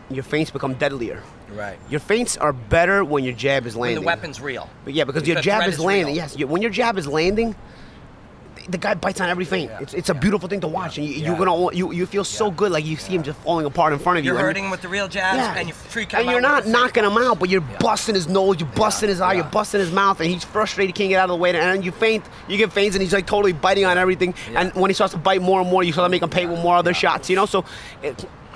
S2: your feints become deadlier.
S1: Right.
S2: Your feints are better when your jab is landing.
S1: When the weapon's real.
S2: But yeah, because your
S1: The
S2: jab
S1: threat
S2: is
S1: is
S2: landing.
S1: real.
S2: Yes, when your jab is landing, the guy bites on every feint. It's a beautiful thing to watch, and you feel so good, like you see him just falling apart in front of you.
S1: You're hurting with the real jabs, and you freak out.
S2: And you're not knocking him out, but you're busting his nose, you're busting his eye, you're busting his mouth, and he's frustrated, can't get out of the way. And then you get feints, and he's like totally biting on everything. And when he starts to bite more and more, you start to make him pay with more other shots. So.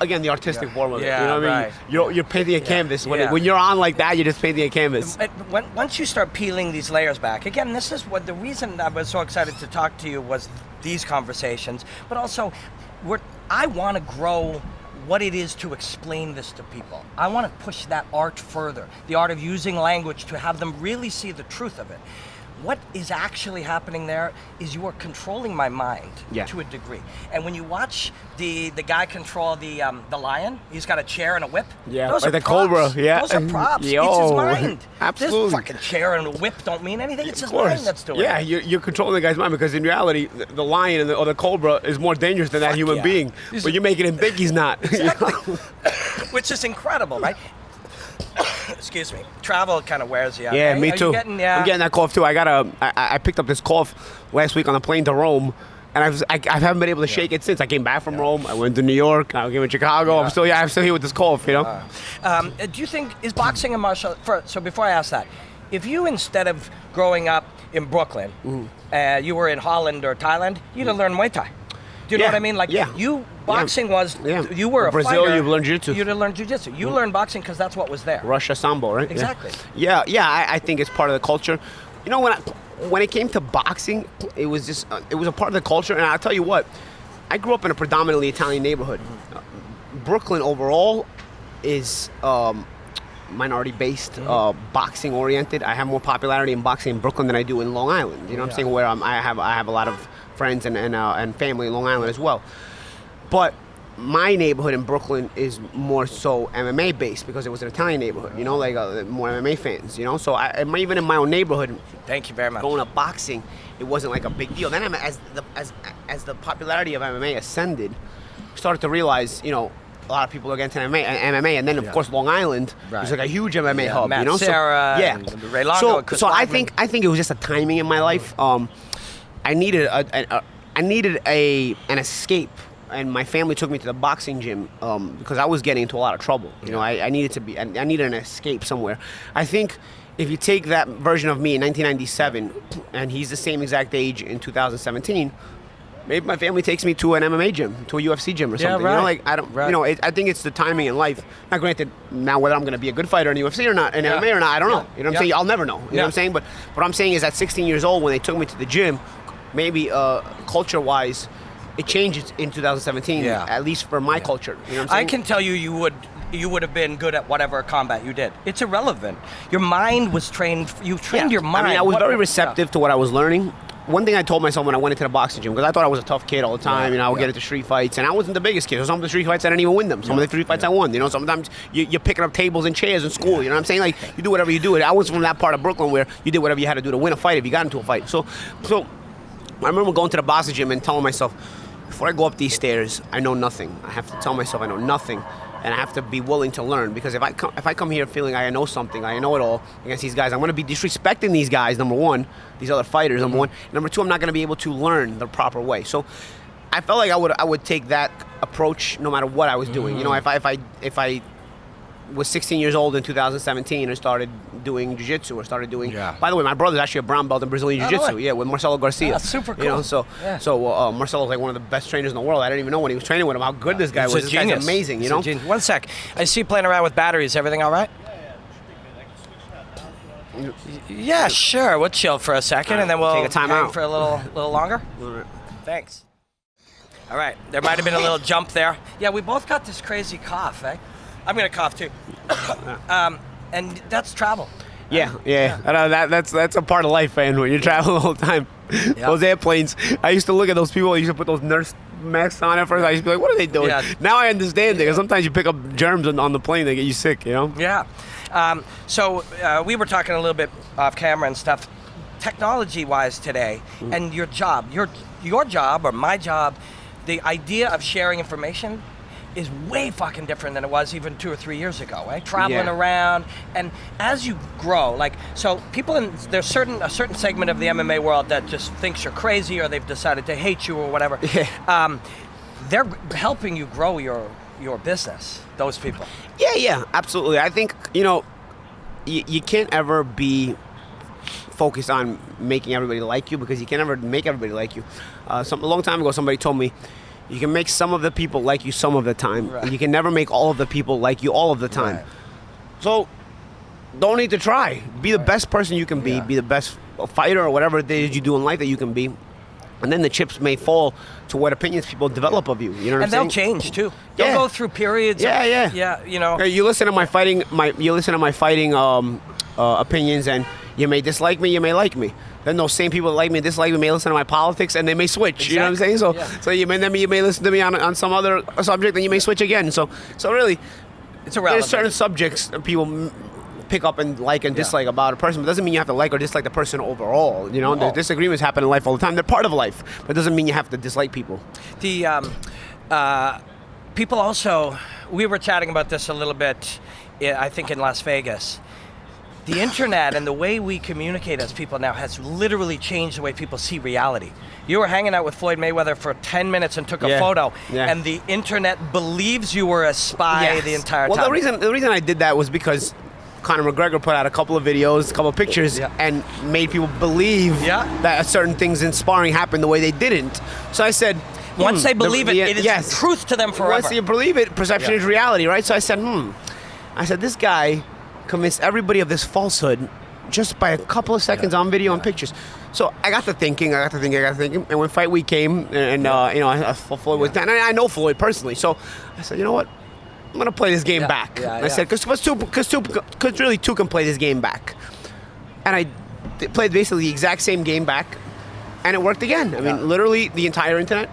S2: Again, the artistic form of it. You know what I mean? You're painting a canvas. When you're on like that, you're just painting a canvas.
S1: Once you start peeling these layers back, again, this is what the reason I was so excited to talk to you was these conversations, but also I want to grow what it is to explain this to people. I want to push that art further, the art of using language to have them really see the truth of it. What is actually happening there is you are controlling my mind to a degree. And when you watch the guy control the lion, he's got a chair and a whip.
S2: Yeah,
S1: those
S2: like
S1: are
S2: the
S1: props.
S2: Cobra. Yeah,
S1: those are props.
S2: Yo,
S1: It's his mind.
S2: absolutely.
S1: This fucking chair and a whip don't mean anything. It's his mind that's doing it.
S2: Yeah, you're controlling the guy's mind because in reality, the lion or the Cobra is more dangerous than that human being. But you're making him think he's not.
S1: Exactly. Which is incredible, right? Excuse me. Travel kind of wears you out.
S2: Yeah,
S1: right?
S2: me
S1: Are
S2: too.
S1: you getting,
S2: I'm getting that cough too. I picked up this cough last week on the plane to Rome, and I haven't been able to shake it since. I came back from Rome. I went to New York. I came to Chicago. I'm still here with this cough.
S1: Do you think is boxing a martial? So before I ask that, if you instead of growing up in Brooklyn, you were in Holland or Thailand, you'd have learned Muay Thai. Do you know what I mean? Like boxing was, you were a
S2: Brazil,
S1: fighter.
S2: you've learned jiu-jitsu.
S1: You'd have learned jiu-jitsu. You learned boxing because that's what was there.
S2: Russia Sambo, right?
S1: Exactly.
S2: Yeah, I think it's part of the culture. When it came to boxing, it was just it was a part of the culture. And I'll tell you what, I grew up in a predominantly Italian neighborhood. Brooklyn overall is minority-based, boxing-oriented. I have more popularity in boxing in Brooklyn than I do in Long Island. You know what I'm saying? Where I have a lot of friends and family in Long Island as well. But my neighborhood in Brooklyn is more so MMA based because it was an Italian neighborhood, more MMA fans, So even in my own neighborhood,
S1: thank you very much.
S2: Going to boxing, it wasn't like a big deal. Then as the popularity of MMA ascended, I started to realize, a lot of people are getting into MMA, and then of course Long Island is like a huge MMA hub,
S1: Matt Serra, and Ray Longo,
S2: so I think it was just a timing in my life. I needed an escape. And my family took me to the boxing gym because I was getting into a lot of trouble. I needed an escape somewhere. I think if you take that version of me in 1997, and he's the same exact age in 2017, maybe my family takes me to an MMA gym, to a UFC gym or something.
S1: Right.
S2: I think it's the timing in life. Now, granted, now whether I'm going to be a good fighter in UFC or not, in MMA or not, I don't know. You know what I'm saying? I'll never know. You know what I'm saying? But what I'm saying is at 16 years old, when they took me to the gym, maybe culture-wise, it changes in 2017, at least for my culture. You know what I'm saying?
S1: I can tell you would have been good at whatever combat you did. It's irrelevant. Your mind was trained. You trained your mind.
S2: I was very receptive to what I was learning. One thing I told myself when I went into the boxing gym, because I thought I was a tough kid all the time, I would get into street fights, and I wasn't the biggest kid. So some of the street fights I didn't even win them. Some of the street fights I won. Sometimes you're picking up tables and chairs in school. You know what I'm saying? Like, you do whatever you do. I was from that part of Brooklyn where you did whatever you had to do to win a fight if you got into a fight. So I remember going to the boxing gym and telling myself, before I go up these stairs, I know nothing. I have to tell myself I know nothing, and I have to be willing to learn. Because if I come here feeling I know something, I know it all against these guys, I'm going to be disrespecting these guys. Number one, these other fighters. Number one. Number two, I'm not going to be able to learn the proper way. So I felt like I would take that approach no matter what I was doing. If I was 16 years old in 2017 and started doing jiu-jitsu or started doing... By the way, my brother's actually a brown belt in Brazilian jiu-jitsu. Yeah, with Marcelo Garcia.
S1: That's super cool.
S2: Marcelo's like one of the best trainers in the world. I didn't even know when he was training with him how good this guy was. This guy's amazing,
S1: One sec. I see you playing around with batteries. Everything all right? Yeah, sure. We'll chill for a second, and then we'll
S2: take a time
S1: hang
S2: out
S1: for a little longer.
S2: All right.
S1: Thanks. All right. There might have been a little jump there. Yeah, we both got this crazy cough, eh? I'm gonna cough too. And that's travel.
S2: Yeah. I know that's a part of life, man. When you're traveling all the time, those airplanes. I used to look at those people. I used to put those nurse masks on at first. I used to be like, "What are they doing?"
S1: Yeah.
S2: Now I understand it. Because sometimes you pick up germs on the plane, they get you sick. You know.
S1: Yeah. So we were talking a little bit off camera and stuff, technology-wise today, and your job, your job or my job, the idea of sharing information is way fucking different than it was even 2 or 3 years ago, right? Traveling around, and as you grow, like, so people there's a certain segment of the MMA world that just thinks you're crazy or they've decided to hate you or whatever. They're helping you grow your business, those people.
S2: Yeah, absolutely. I think, you can't ever be focused on making everybody like you, because you can never make everybody like you. A long time ago, somebody told me, you can make some of the people like you some of the time. Right. You can never make all of the people like you all of the time. Right. So don't need to try. Be the best person you can be. Be the best fighter or whatever it is you do in life that you can be. And then the chips may fall to what opinions people develop of you. You know what I'm saying?
S1: And they'll change too. They'll go through periods.
S2: Yeah. You listen to my fighting opinions, and you may dislike me, you may like me. Then those same people that like me and dislike me may listen to my politics, and they may switch. Exactly. You know what I'm saying? So you may listen to me on some other subject, and you may switch again. So really,
S1: it's irrelevant.
S2: There's certain subjects that people pick up and like and dislike about a person, but it doesn't mean you have to like or dislike the person overall. There's disagreements happen in life all the time. They're part of life, but it doesn't mean you have to dislike people.
S1: The people also, we were chatting about this a little bit, I think in Las Vegas. The internet and the way we communicate as people now has literally changed the way people see reality. You were hanging out with Floyd Mayweather for 10 minutes and took a photo, and the internet believes you were a spy the entire time.
S2: Well, the reason I did that was because Conor McGregor put out a couple of videos, a couple of pictures, and made people believe that certain things in sparring happened the way they didn't. So I said,
S1: once they believe it is truth to them forever.
S2: Once you believe it, perception is reality, right? So I said, this guy convinced everybody of this falsehood just by a couple of seconds on video and pictures. So I got to thinking, and when fight week came, and Floyd was down, and I know Floyd personally, so I said, you know what? I'm gonna play this game back. I said, because really two can play this game back, and I played basically the exact same game back, and it worked again. I mean, literally the entire internet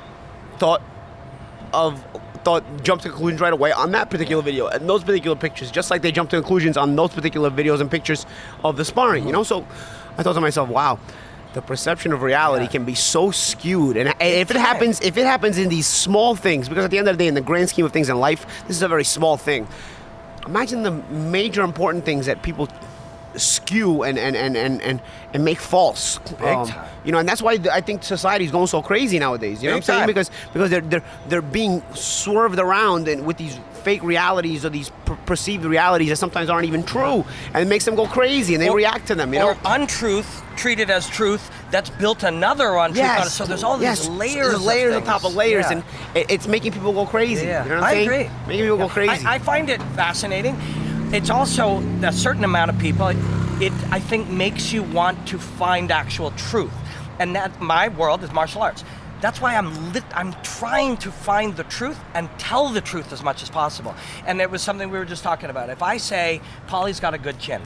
S2: jumped to conclusions right away on that particular video and those particular pictures, just like they jumped to conclusions on those particular videos and pictures of the sparring. So I thought to myself, wow, the perception of reality can be so skewed, and if it happens in these small things, because at the end of the day, in the grand scheme of things in life, this is a very small thing. Imagine the major important things that people skew and make false.
S1: Big time.
S2: And that's why I think society is going so crazy nowadays. You know what I'm saying? Because they're being swerved around and with these fake realities or these perceived realities that sometimes aren't even true, and it makes them go crazy and they react to them.
S1: Or untruth treated as truth that's built another untruth. So there's all these layers.
S2: There's layers on top of layers, and it's making people go crazy.
S1: Yeah.
S2: You know what I'm saying?
S1: I agree.
S2: Making people go crazy.
S1: I find it fascinating. It's also a certain amount of people, it I think makes you want to find actual truth. And that my world is martial arts. That's why I'm trying to find the truth and tell the truth as much as possible. And it was something we were just talking about. If I say, Paulie's got a good chin,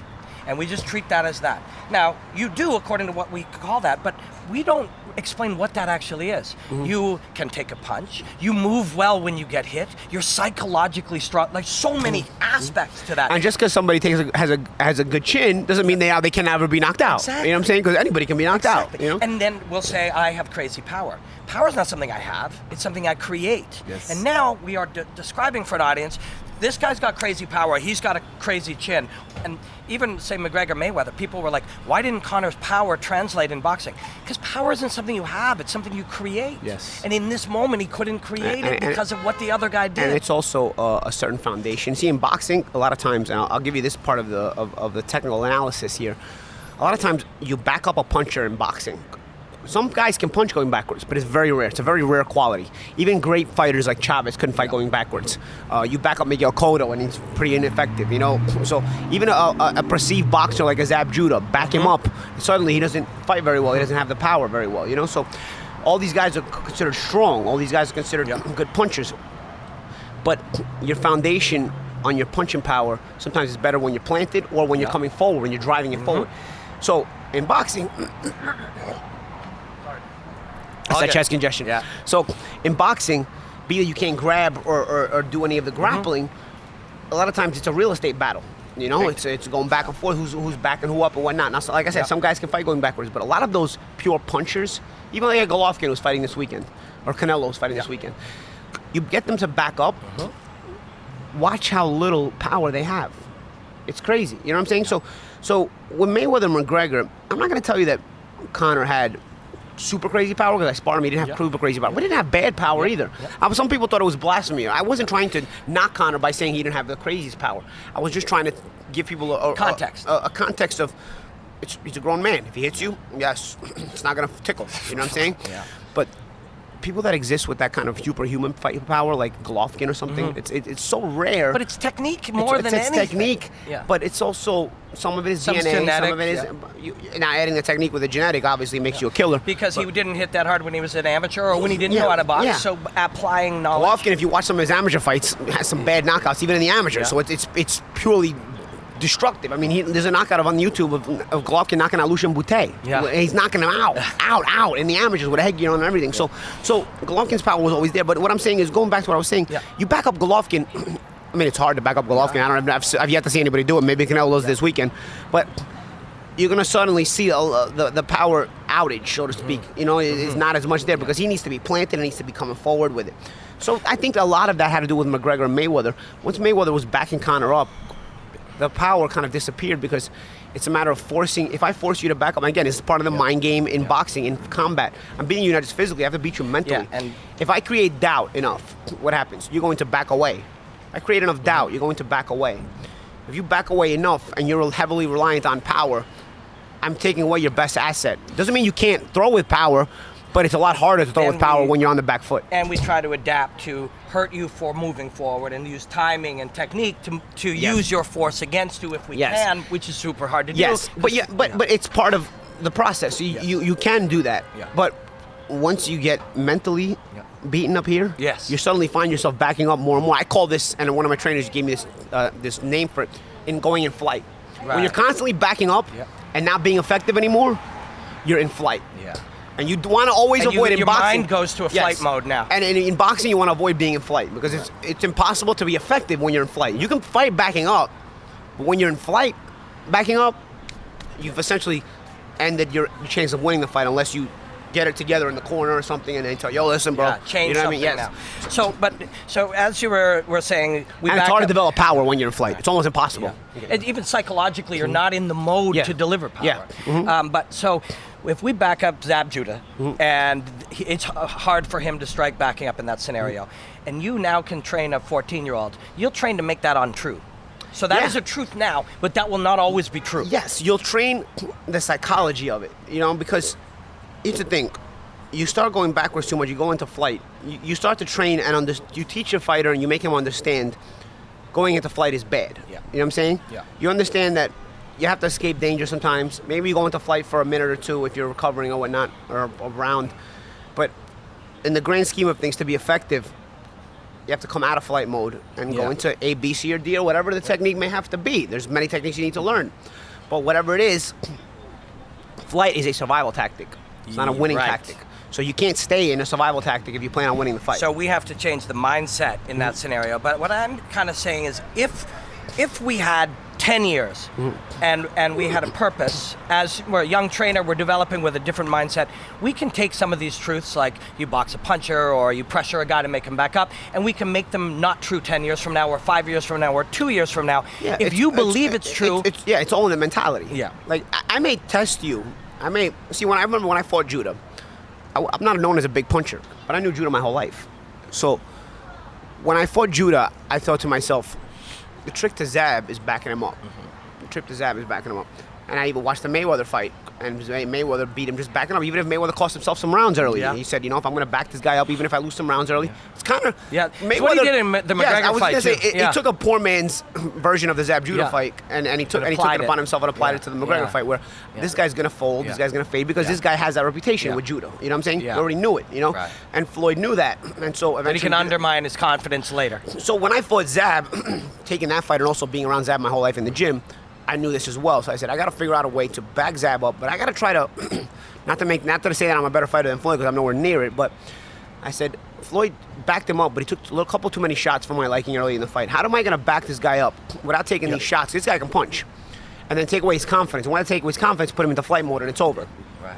S1: and we just treat that as that. Now, you do according to what we call that, but we don't explain what that actually is. Mm-hmm. You can take a punch. You move well when you get hit. You're psychologically strong. Like so many aspects to that.
S2: And just because somebody has a good chin doesn't mean they can never be knocked out.
S1: Exactly.
S2: You know what I'm saying? Because anybody can be knocked out.
S1: And then we'll say, I have crazy power. Power is not something I have. It's something I create.
S2: Yes.
S1: And now we are describing for an audience, this guy's got crazy power. He's got a crazy chin. And even, say, McGregor, Mayweather, people were like, why didn't Conor's power translate in boxing? Because power isn't something you have. It's something you create.
S2: Yes.
S1: And in this moment, he couldn't create it because of what the other guy did.
S2: And it's also a certain foundation. See, in boxing, a lot of times, and I'll give you this part of the technical analysis here, a lot of times you back up a puncher in boxing. Some guys can punch going backwards, but it's very rare. It's a very rare quality. Even great fighters like Chavez couldn't fight going backwards. You back up Miguel Cotto, and he's pretty ineffective, you know? So even a perceived boxer like a Zab Judah, back him up, suddenly he doesn't fight very well. He doesn't have the power very well, you know? So all these guys are considered strong. All these guys are considered good punchers. But your foundation on your punching power sometimes is better when you're planted or when you're coming forward, when you're driving it forward. So in boxing... It's that chest congestion.
S1: Yeah.
S2: So in boxing, be that you can't grab or do any of the grappling, a lot of times it's a real estate battle. You know, it's going back and forth, who's backing who up and whatnot. Now, so like I said, some guys can fight going backwards, but a lot of those pure punchers, even like Golovkin who's fighting this weekend, or Canelo who's fighting this weekend, you get them to back up, watch how little power they have. It's crazy. You know what I'm saying? So with Mayweather and McGregor, I'm not going to tell you that Conor had super crazy power because I sparred him. He didn't have super crazy power. We didn't have bad power either. Some people thought it was blasphemy. I wasn't trying to knock Conor by saying he didn't have the craziest power. I was just trying to give people a context of he's a grown man. If he hits you, yes, it's not going to tickle. You know what I'm saying? But people that exist with that kind of superhuman fighting power, like Golovkin or something, it's so rare.
S1: But it's technique more than anything.
S2: It's technique, but it's also, some of it is DNA,
S1: genetic,
S2: some of it is... Now, adding the technique with the genetic obviously makes you a killer.
S1: Because he didn't hit that hard when he was an amateur or when he didn't know how to box, so applying knowledge.
S2: Golovkin, if you watch some of his amateur fights, has some bad knockouts, even in the amateur, so it's purely destructive. I mean, there's a knockout on YouTube of Golovkin knocking out Lucien Boutte. He's knocking him out in the amateurs with a headgear on and everything. So Golovkin's power was always there. But what I'm saying is, going back to what I was saying, you back up Golovkin. I mean, it's hard to back up Golovkin. I've yet to see anybody do it. Maybe Canelo does this weekend, but you're gonna suddenly see the power outage, so to speak. You know, it's not as much there because he needs to be planted and needs to be coming forward with it. So I think a lot of that had to do with McGregor and Mayweather. Once Mayweather was backing Conor up, the power kind of disappeared because it's a matter of forcing. If I force you to back up, again, it's part of the mind game in boxing, in combat. I'm beating you not just physically, I have to beat you mentally. And if I create doubt enough, what happens? You're going to back away. I create enough doubt, you're going to back away. If you back away enough and you're heavily reliant on power, I'm taking away your best asset. Doesn't mean you can't throw with power, but it's a lot harder to throw with power when you're on the back foot.
S1: And we try to adapt to hurt you for moving forward and use timing and technique to use your force against you if we can, which is super hard to do.
S2: Yes, but it's part of the process. So you can do that. But once you get mentally beaten up here, you suddenly find yourself backing up more and more. I call this, and one of my trainers gave me this name for it, in going in flight. When you're constantly backing up and not being effective anymore, you're in flight. And you want to always avoid in boxing.
S1: Your mind goes to a flight mode now.
S2: And in boxing, you want to avoid being in flight because it's impossible to be effective when you're in flight. You can fight backing up, but when you're in flight, backing up, you've essentially ended your chance of winning the fight unless you get it together in the corner or something and then tell, yo, listen, bro.
S1: Change
S2: you know
S1: something
S2: what I mean?
S1: now. So as you were saying,
S2: it's hard to develop power when you're in flight. It's almost impossible.
S1: And even psychologically, you're not in the mode to deliver power. But so if we back up Zab Judah, and it's hard for him to strike backing up in that scenario, and you now can train a 14-year-old, you'll train to make that untrue. So that is a truth now, but that will not always be true.
S2: Yes, you'll train the psychology of it, you know, because here's the thing. You start going backwards too much, you go into flight. You start to train and you teach a fighter and you make him understand going into flight is bad. You know what I'm saying? You understand that you have to escape danger sometimes. Maybe you go into flight for a minute or two if you're recovering or whatnot, or a round. But in the grand scheme of things, to be effective, you have to come out of flight mode and go into A, B, C, or D, or whatever the technique may have to be. There's many techniques you need to learn. But whatever it is, flight is a survival tactic. It's not a winning tactic. So you can't stay in a survival tactic if you plan on winning the fight.
S1: So we have to change the mindset in that scenario. But what I'm kind of saying is if we had 10 years and we had a purpose, as we're a young trainer, we're developing with a different mindset, we can take some of these truths, like you box a puncher or you pressure a guy to make him back up, and we can make them not true 10 years from now or 5 years from now or 2 years from now. If you believe it's true.
S2: It's all in the mentality. Like, I may test you. I remember when I fought Judah, I'm not known as a big puncher, but I knew Judah my whole life. So when I fought Judah, I thought to myself, the trick to Zab is backing him up. The trick to Zab is backing him up. And I even watched the Mayweather fight. and Mayweather beat him just backing up. Even if Mayweather cost himself some rounds early,
S1: Yeah.
S2: he said, if I'm going to back this guy up, even if I lose some rounds early, it's kind of
S1: Mayweather. It's what he did in the McGregor
S2: I was
S1: fight,
S2: gonna say,
S1: too.
S2: he took a poor man's version of the Zab Judah fight, and he took it upon himself and applied it to the McGregor fight, where this guy's going to fold, this guy's going to fade, because this guy has that reputation with Judah. You know what I'm saying? He already knew it,
S1: Right.
S2: and Floyd knew that, and so eventually.
S1: And he can undermine his confidence later.
S2: So when I fought Zab, taking that fight and also being around Zab my whole life in the gym, I knew this as well. So I said, I got to figure out a way to back Zab up, but I got to try to, not to say that I'm a better fighter than Floyd because I'm nowhere near it, but I said, Floyd backed him up, but he took a couple too many shots for my liking early in the fight. How am I going to back this guy up without taking these shots? This guy can punch. And then take away his confidence. And when I take away his confidence, put him into flight mode and it's over.
S1: Right.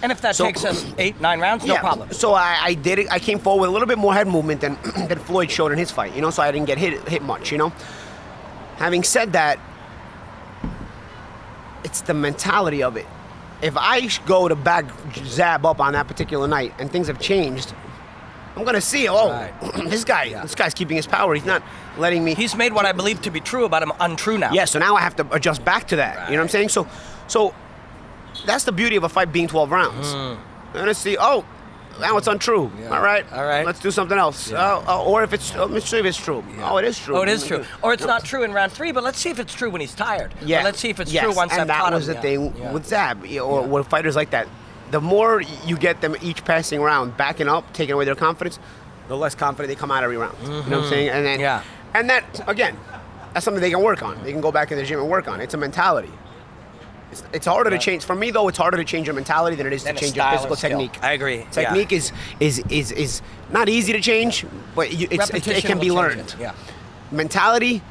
S1: And if that takes us 8-9 rounds, no problem.
S2: So I did it. I came forward with a little bit more head movement than Floyd showed in his fight, so I didn't get hit much, Having said that, it's the mentality of it. If I go to back Zab up on that particular night and things have changed, I'm going to see, this guy's keeping his power. He's not letting me.
S1: He's made what I believe to be true about him untrue now.
S2: Yeah, so now I have to adjust back to that.
S1: Right.
S2: You know what I'm saying? So that's the beauty of a fight being 12 rounds. I'm going to see, now it's untrue.
S1: Yeah.
S2: All right.
S1: Let's
S2: do something else.
S1: Yeah.
S2: Or if it's, let's see if it's true.
S1: Yeah.
S2: Oh, it is true.
S1: Oh, it is true. Or it's not true in round 3, but let's see if it's true when he's tired.
S2: Yeah.
S1: Or let's see if it's true once I've
S2: and that
S1: caught him.
S2: was the thing with Zab, or with fighters like that. The more you get them each passing round backing up, taking away their confidence, the less confident they come out every round. You know what I'm saying? And then, and that, again, that's something they can work on. They can go back in the gym and work on. It's a mentality. It's harder to change. For me, though, it's harder to change your mentality than it is to change your physical technique.
S1: I agree.
S2: Technique is not easy to change, but it can be learned.
S1: Yeah.
S2: Mentality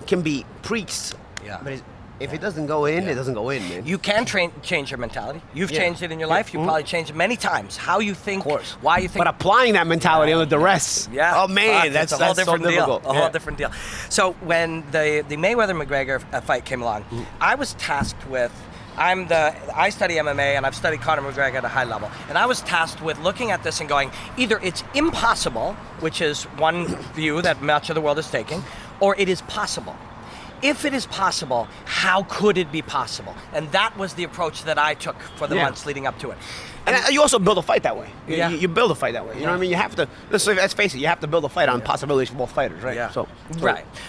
S2: can be preached.
S1: Yeah.
S2: But if it doesn't go in, it doesn't go in, man.
S1: You can change your mentality. You've changed it in your life. You've probably changed it many times. How you think, why you think.
S2: But applying that mentality under duress.
S1: Yeah.
S2: Oh, man,
S1: that's a whole different
S2: so difficult.
S1: deal. A whole different deal. So when the Mayweather-McGregor fight came along, I was tasked with, I study MMA and I've studied Conor McGregor at a high level. And I was tasked with looking at this and going, either it's impossible, which is one view that much of the world is taking, or it is possible. If it is possible, how could it be possible? And that was the approach that I took for the months leading up to it.
S2: And you also build a fight that way.
S1: Yeah.
S2: You build a fight that way. You know what I mean? You have to, let's face it, you have to build a fight on possibilities for both fighters, right?
S1: Yeah.
S2: So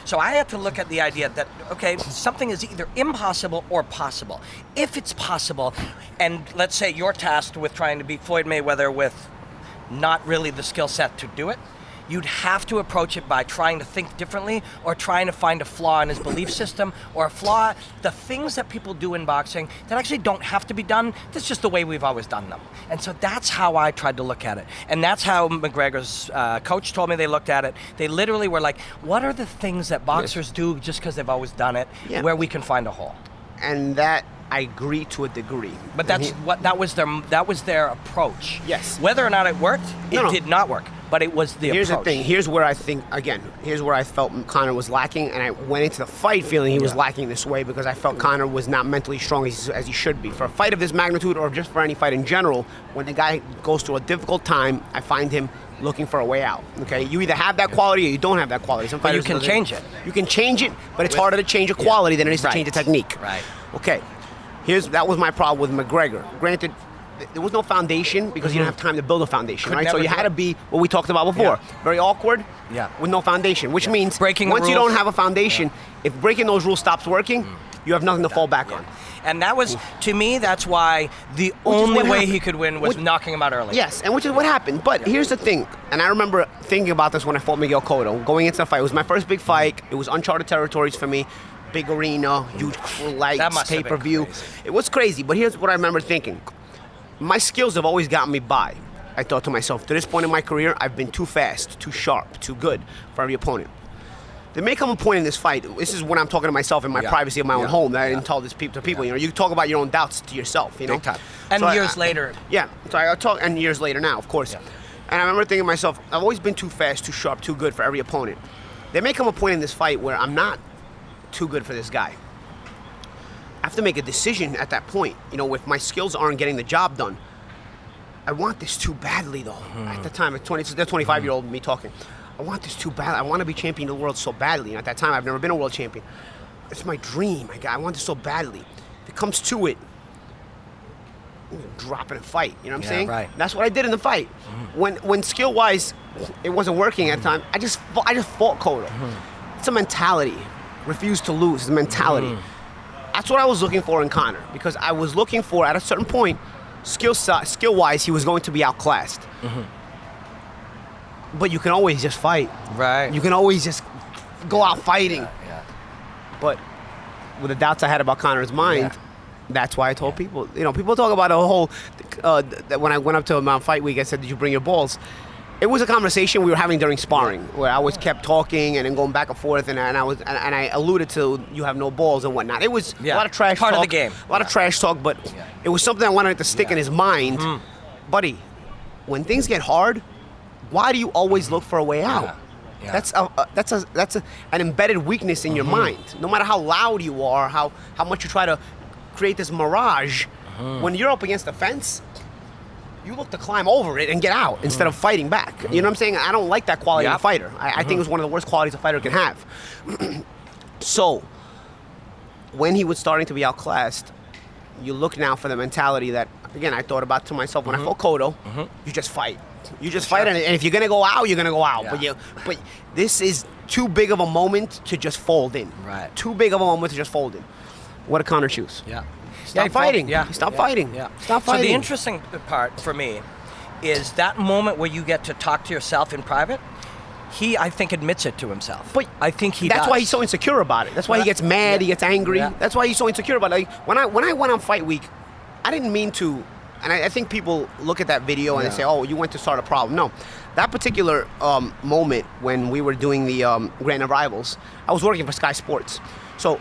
S1: So I had to look at the idea that, okay, something is either impossible or possible. If it's possible, and let's say you're tasked with trying to beat Floyd Mayweather with not really the skill set to do it, you'd have to approach it by trying to think differently or trying to find a flaw in his belief system or a flaw, the things that people do in boxing that actually don't have to be done. That's just the way we've always done them. And so that's how I tried to look at it. And that's how McGregor's coach told me they looked at it. They literally were like, what are the things that boxers do just because they've always done it where we can find a hole?
S2: And that, I agree to a degree.
S1: But that was their approach.
S2: Yes.
S1: Whether or not it worked, it did not work. But it was the approach.
S2: Here's the thing. Here's where I think, again, here's where I felt Conor was lacking, and I went into the fight feeling he was lacking this way because I felt Conor was not mentally strong as he should be. For a fight of this magnitude, or just for any fight in general, when the guy goes through a difficult time, I find him looking for a way out. Okay, you either have that quality or you don't have that quality. Some
S1: But you
S2: fighters
S1: can change it.
S2: You can change it, but it's harder to change a quality than it is to change a technique.
S1: Right.
S2: Okay, that was my problem with McGregor. Granted, there was no foundation because you didn't have time to build a foundation, right? So you had to be what we talked about before, very awkward, with no foundation, which means
S1: breaking
S2: once you
S1: rules.
S2: don't have a foundation, if breaking those rules stops working, you have nothing to fall back on.
S1: And that was, to me, that's why the only way he could win was knocking him out early.
S2: Yes, and which is what happened. But here's the thing, and I remember thinking about this when I fought Miguel Cotto, going into the fight. It was my first big fight. It was uncharted territories for me. Big arena, huge lights, pay-per-view. It was crazy, but here's what I remember thinking. My skills have always gotten me by. I thought to myself, to this point in my career, I've been too fast, too sharp, too good for every opponent. There may come a point in this fight, this is when I'm talking to myself in my privacy of my own home, that I didn't tell this to people. You know, you talk about your own doubts to yourself, you know.
S1: Big time. And
S2: So
S1: years later.
S2: Yeah, so I talk, and years later now, of course. And I remember thinking to myself, I've always been too fast, too sharp, too good for every opponent. There may come a point in this fight where I'm not too good for this guy. I have to make a decision at that point. You know, if my skills aren't getting the job done, I want this too badly, though. At the time, at 25-year-old me talking, I want this too bad. I want to be champion of the world so badly. And at that time, I've never been a world champion. It's my dream. I want this so badly. If it comes to it, drop in a fight. You know what I'm
S1: Yeah,
S2: saying?
S1: right.
S2: That's what I did in the fight. When skill wise, it wasn't working at the time. I just fought Cobra. It's a mentality. Refuse to lose. It's a mentality. That's what I was looking for in Conor, because I was looking for, at a certain point, skill wise, he was going to be outclassed. But you can always just fight.
S1: Right.
S2: You can always just go out fighting.
S1: Yeah.
S2: But with the doubts I had about Conor's mind, that's why I told people. You know, people talk about the whole. That when I went up to him on fight week, I said, "Did you bring your balls?" It was a conversation we were having during sparring, where I was kept talking and then going back and forth, and I alluded to you have no balls and whatnot. It was a lot of trash
S1: part
S2: talk.
S1: of the game.
S2: A lot of trash talk, but it was something I wanted to stick in his mind. Buddy, when things get hard, why do you always look for a way out?
S1: Yeah.
S2: That's an embedded weakness in your mind. No matter how loud you are, how much you try to create this mirage, when you're up against the fence, you look to climb over it and get out instead of fighting back. You know what I'm saying? I don't like that quality in a fighter. I think it's one of the worst qualities a fighter can have. So, when he was starting to be outclassed, you look now for the mentality that, again, I thought about to myself when I fought Cotto, you just fight. You just fight, and if you're gonna go out, you're gonna go out.
S1: Yeah.
S2: But this is too big of a moment to just fold in.
S1: Right.
S2: Too big of a moment to just fold in. What did Conor choose?
S1: Yeah.
S2: Stop fighting.
S1: Yeah.
S2: Stop fighting.
S1: Yeah.
S2: Stop fighting.
S1: So the interesting part for me is that moment where you get to talk to yourself in private. He, I think, admits it to himself.
S2: But
S1: I think he
S2: That's
S1: does.
S2: why he's so insecure about it. That's why he gets mad. He gets angry.
S1: Yeah.
S2: That's why he's so insecure about it. Like when I went on fight week, I didn't mean to. And I think people look at that video and they say, "Oh, you went to start a problem." No, that particular moment when we were doing the Grand Arrivals, I was working for Sky Sports, so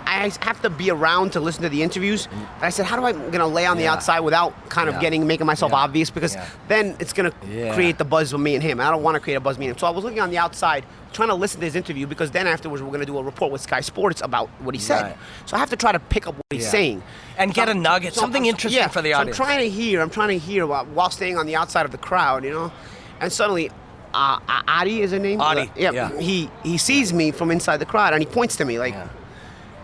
S2: I have to be around to listen to the interviews. And I said, "How do I gonna lay on the outside without kind of making myself obvious? Because then it's gonna create the buzz with me and him. And I don't want to create a buzz with me and him." So I was looking on the outside, trying to listen to his interview, because then afterwards we're gonna do a report with Sky Sports about what he said.
S1: Right.
S2: So I have to try to pick up what he's saying.
S1: And get a nugget, something interesting for the audience.
S2: So I'm trying to hear while staying on the outside of the crowd, you know. And suddenly, Adi is her name.
S1: Adi.
S2: He sees me from inside the crowd and he points to me like.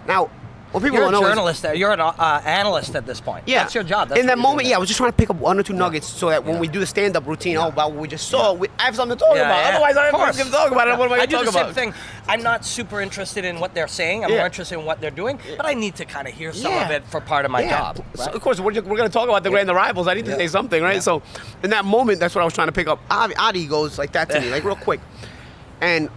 S2: Now, what people
S1: You're
S2: don't
S1: a
S2: know
S1: journalist. You're an analyst at this point.
S2: Yeah,
S1: That's your job. That's
S2: in that
S1: what you're
S2: moment,
S1: doing.
S2: I was just trying to pick up one or two nuggets so that when we do the stand-up routine, about what we just saw, I have something to talk about. Otherwise, I don't have anything to talk about. What am I going to talk
S1: do the
S2: about?
S1: same thing. I'm not super interested in what they're saying. I'm more interested in what they're doing. But I need to kind of hear some of it for part of my job.
S2: So,
S1: Right?
S2: of course, we're going to talk about the Grand Arrivals. I need to say something, right? So, in that moment, that's what I was trying to pick up. Adi goes like that to me, like real quick, and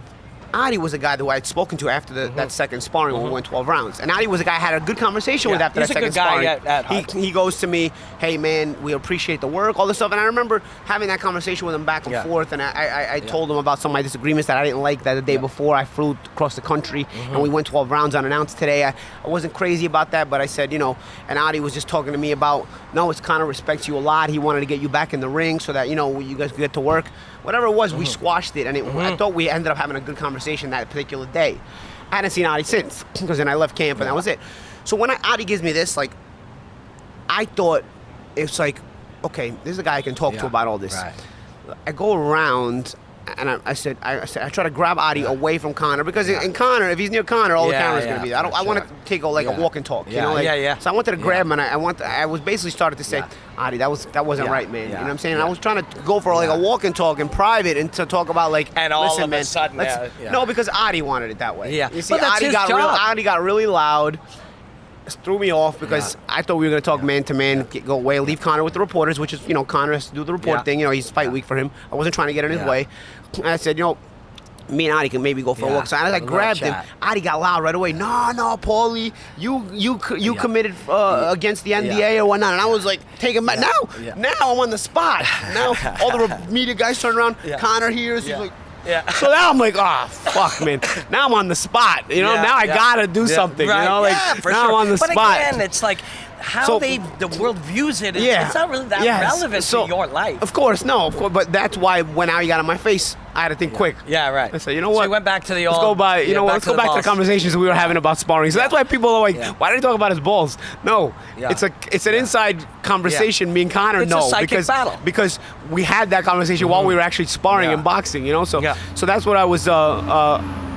S2: Adi was a guy who I had spoken to after that second sparring when we went 12 rounds. And Adi was a guy I had a good conversation with after
S1: He's
S2: that
S1: a
S2: second
S1: good guy
S2: sparring.
S1: at heart.
S2: He goes to me, "Hey man, we appreciate the work, all this stuff." And I remember having that conversation with him back and forth, and I told him about some of my disagreements that I didn't like that the day before. I flew across the country and we went 12 rounds unannounced today. I wasn't crazy about that, but I said, you know, and Adi was just talking to me about, no, it's Conor respects you a lot. He wanted to get you back in the ring so that, you know, you guys could get to work. Whatever it was, we squashed it, and I thought we ended up having a good conversation that particular day. I hadn't seen Adi since, because then I left camp and that was it. So when Adi gives me this, like, I thought it's like, okay, this is a guy I can talk to about all this.
S1: Right.
S2: I go around and I try to grab Adi away from Conor, because in Conor, if he's near Conor, all the camera's gonna be there. I want to take a walk and talk, you know, like, so I wanted to grab him, and I was basically started to say, Adi, that wasn't right, man. You know what I'm saying? And I was trying to go for like a walk and talk in private and to talk about like,
S1: and all
S2: listen,
S1: of
S2: man,
S1: a sudden,
S2: no, because Adi wanted it that way.
S1: Yeah.
S2: You see,
S1: But that's
S2: Adi
S1: his
S2: got
S1: job.
S2: Adi got really loud. Threw me off because I thought we were going to talk man to man, go away, leave Conor with the reporters, which is, you know, Conor has to do the report thing. You know, he's fight week for him. I wasn't trying to get in his way. And I said, you know, me and Adi can maybe go for a walk. So as I grabbed him, Adi got loud right away. No, Paulie, you committed against the NDA or whatnot. And I was like, take him back. Now I'm on the spot. Now all the media guys turn around. Conor hears. He's like. Yeah. So now I'm like, oh fuck, man. Now I'm on the spot. You know, now I gotta do something.
S1: Right.
S2: You know, like now I'm on the spot.
S1: But again, it's like how the world views it. It's not really that relevant to your life.
S2: Of course, but that's why when Adi got on my face, I had to think quick.
S1: Yeah, right.
S2: I said, you know what?
S1: So you went back to the old.
S2: Let's go by. You know what? Let's go back to the conversations we were having about sparring. So that's why people are like, why did he talk about his balls? No, it's an inside conversation. Me and Conor
S1: it's a psychic battle.
S2: because we had that conversation while we were actually sparring and boxing. You know, so that's what I was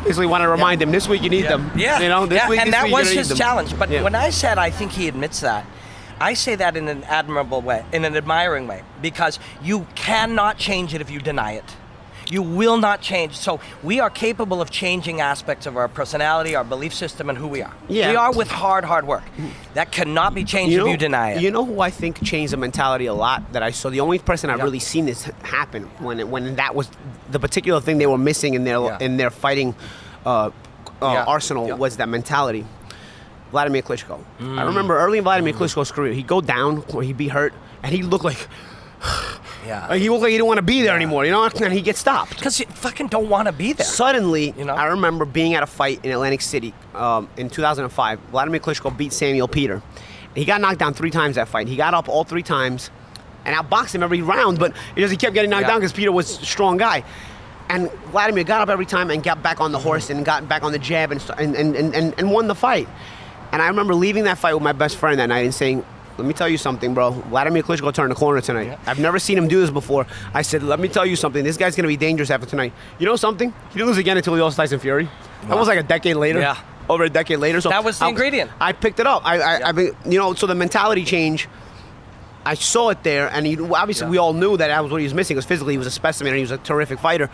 S2: basically want to remind him. This week you need them.
S1: Yeah.
S2: You know, this week.
S1: And
S2: this
S1: that
S2: week
S1: was
S2: you're gonna
S1: his
S2: need them.
S1: challenge. But when I said I think he admits that, I say that in an admirable way, in an admiring way, because you cannot change it if you deny it. You will not change. So we are capable of changing aspects of our personality, our belief system, and who we are.
S2: Yeah.
S1: We are with hard work. That cannot be changed if you deny it.
S2: You know who I think changed the mentality a lot that I saw? The only person I've really seen this happen when that was the particular thing they were missing in their fighting arsenal was that mentality. Vladimir Klitschko. I remember early in Vladimir Klitschko's career, he'd go down or he'd be hurt, and he looked like... Like he looked like he didn't want to be there anymore, you know, and he gets stopped.
S1: Because you fucking don't want to be there.
S2: Suddenly, I remember being at a fight in Atlantic City in 2005. Vladimir Klitschko beat Samuel Peter. He got knocked down 3 times that fight. He got up all 3 times and outboxed him every round, but he kept getting knocked down because Peter was a strong guy. And Vladimir got up every time and got back on the horse and got back on the jab and won the fight. And I remember leaving that fight with my best friend that night and saying, let me tell you something, bro. Vladimir Klitschko turned the corner tonight. Yeah. I've never seen him do this before. I said, let me tell you something. This guy's going to be dangerous after tonight. You know something? He didn't lose again until he lost Tyson Fury. Wow. That was like a decade later. Yeah. Over a decade later. So
S1: that was the ingredient.
S2: I picked it up. I mean, you know, so the mentality change, I saw it there. And obviously we all knew that was what he was missing because physically he was a specimen and he was a terrific fighter.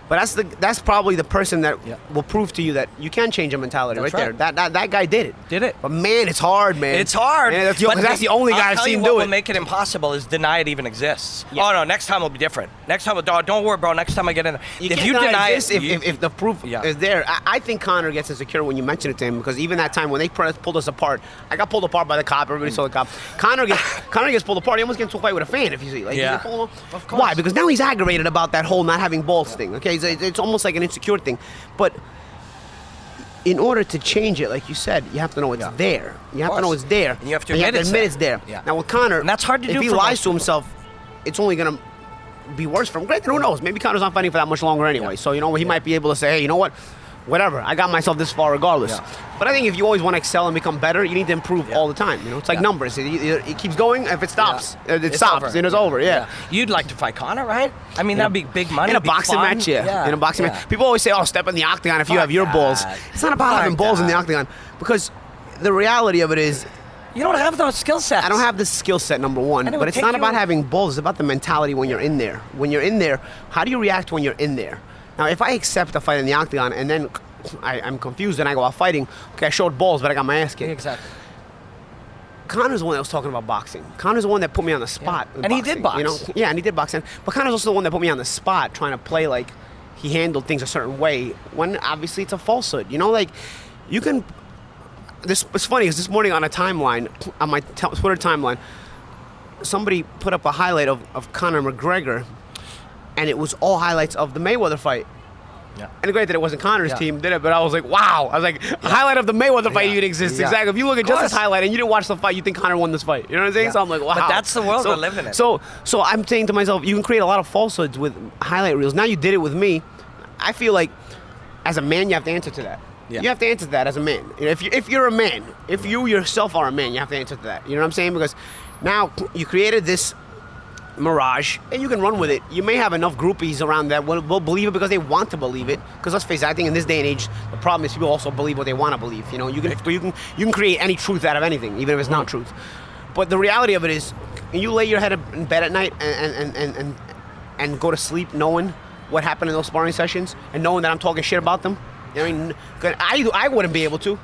S2: But that's probably the person that will prove to you that you can change a mentality there. That guy did it. But man, it's hard, man.
S1: It's hard.
S2: Man, that's the only guy I've seen do it.
S1: What will make it impossible is deny it even exists. Yeah. Oh no, next time will be different. Next time, don't worry, bro. Next time I get in there. If you deny it,
S2: if the proof is there, I think Conor gets insecure when you mention it to him because even that time when they pulled us apart, I got pulled apart by the cop. Everybody saw the cop. Conor gets pulled apart. He almost gets into a fight with a fan if you see. Like, of course. Why? Because now he's aggravated about that whole not having balls thing. Okay. It's almost like an insecure thing. But in order to change it, like you said, you have to know it's there. You have to know it's there.
S1: And you have to admit
S2: it's there. Yeah. Now with Conor,
S1: and that's hard to do.
S2: If he lies to himself, it's only going to be worse for him. Granted, who knows? Maybe Conor's not fighting for that much longer anyway. So, you know, he might be able to say, hey, you know what? Whatever. I got myself this far regardless. But I think if you always want to excel and become better, you need to improve all the time. You know, it's like numbers. It keeps going. If it stops, it stops and it's over.
S1: You'd like to fight Conor, right? I mean, that'd be big money.
S2: In a boxing match, in a boxing match. People always say, oh, step in the octagon if you have your balls. It's not about having balls in the octagon because the reality of it is,
S1: you don't have those skill sets.
S2: I don't have the skill set, number one. But it's not about having balls. It's about the mentality when you're in there. When you're in there, how do you react when you're in there? Now, if I accept a fight in the octagon and then I'm confused and I go out fighting, okay, I showed balls, but I got my ass kicked.
S1: Exactly.
S2: Conor's the one that was talking about boxing. Conor's the one that put me on the spot.
S1: And he did box.
S2: You know? Yeah, and he did box. But Conor's also the one that put me on the spot trying to play like he handled things a certain way when obviously it's a falsehood. You know, like you can... It's funny because this morning on a timeline, on my Twitter timeline, somebody put up a highlight of Conor McGregor, and it was all highlights of the Mayweather fight. Yeah. And granted, it wasn't Conor's team did it, but I was like, wow. I was like, a highlight of the Mayweather fight even exists. Yeah. Exactly. If you look at just this highlight and you didn't watch the fight, you think Conor won this fight. You know what I'm saying? Yeah. So I'm like, wow.
S1: But that's the world we're living in.
S2: So I'm saying to myself, you can create a lot of falsehoods with highlight reels. Now you did it with me. I feel like as a man, you have to answer to that. Yeah. You have to answer to that as a man. You know, if you're a man, if you yourself are a man, you have to answer to that. You know what I'm saying? Because now you created this mirage, and you can run with it. You may have enough groupies around that will believe it because they want to believe it. Because let's face it, I think in this day and age, the problem is people also believe what they want to believe. You know, you can create any truth out of anything, even if it's not truth. But the reality of it is, you lay your head in bed at night and go to sleep knowing what happened in those sparring sessions and knowing that I'm talking shit about them. I mean, I wouldn't be able to.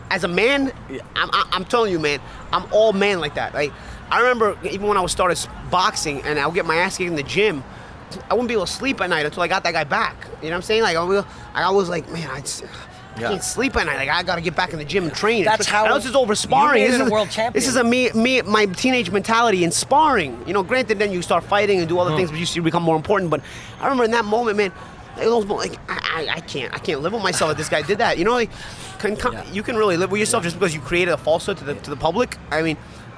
S2: As a man, I'm telling you, man, I'm all man like that. Like, I remember even when I started boxing and I would get my ass kicked in the gym, I wouldn't be able to sleep at night until I got that guy back. You know what I'm saying? Like, I was like, man, I can't sleep at night. Like, I got to get back in the gym and train.
S1: That's how
S2: this is over sparring.
S1: This is a world champion.
S2: This is my teenage mentality in sparring. You know, granted, then you start fighting and do other things, but you become more important. But I remember in that moment, man, like, I can't live with myself that this guy did that. You know, like, you can really live with yourself just because you created a falsehood to the public. I mean,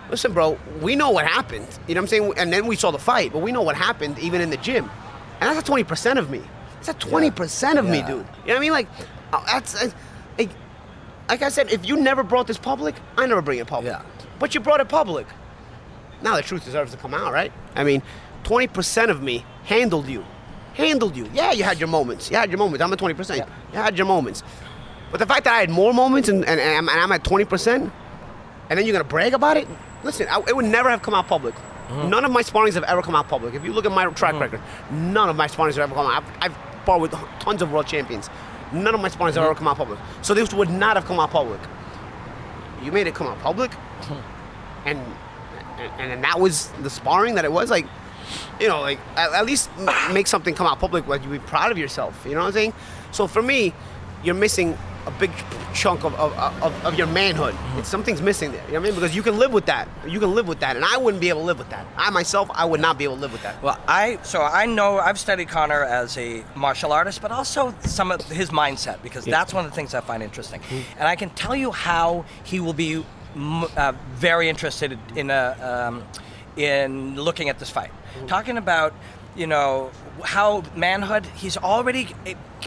S2: listen, bro, we know what happened. You know what I'm saying? And then we saw the fight, but we know what happened even in the gym. And that's a 20% of me. That's a 20% of me, dude. You know what I mean? Like, that's like I said, if you never brought this public, I never bring it public. Yeah. But you brought it public. Now the truth deserves to come out, right? I mean, 20% of me handled you. Yeah, you had your moments. I'm at 20%. Yeah. You had your moments. But the fact that I had more moments and I'm at 20%, and then you're going to brag about it, Listen, it would never have come out public. None of my sparrings have ever come out public. If you look at my track record, none of my sparrings have ever come out. I've sparred with tons of world champions. None of my sparrings have ever come out public. So this would not have come out public. You made it come out public, and that was the sparring that it was. Like, you know, like at least make something come out public where you be proud of yourself. You know what I'm saying? So for me, you're missing a big chunk of your manhood. Something's missing there. You know what I mean? Because you can live with that. You can live with that, and I wouldn't be able to live with that. I myself, I would not be able to live with that.
S1: Well, I know I've studied Conor as a martial artist, but also some of his mindset, because that's one of the things I find interesting. And I can tell you how he will be very interested in looking at this fight. Talking about, you know, how manhood, he's already